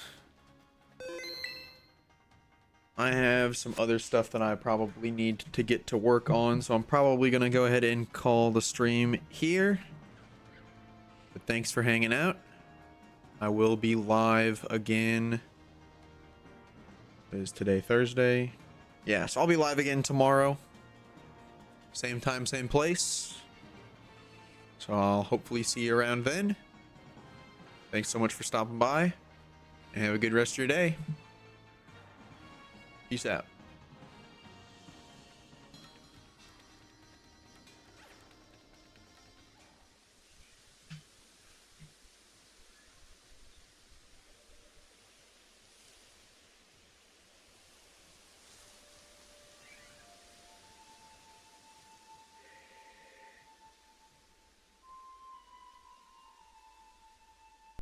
A: I have some other stuff that I probably need to get to work on, so I'm probably going to go ahead and call the stream here. But thanks for hanging out. I will be live again. Is today Thursday? Yeah, so I'll be live again tomorrow. Same time, same place. So I'll hopefully see you around then. Thanks so much for stopping by, and have a good rest of your day. Peace out.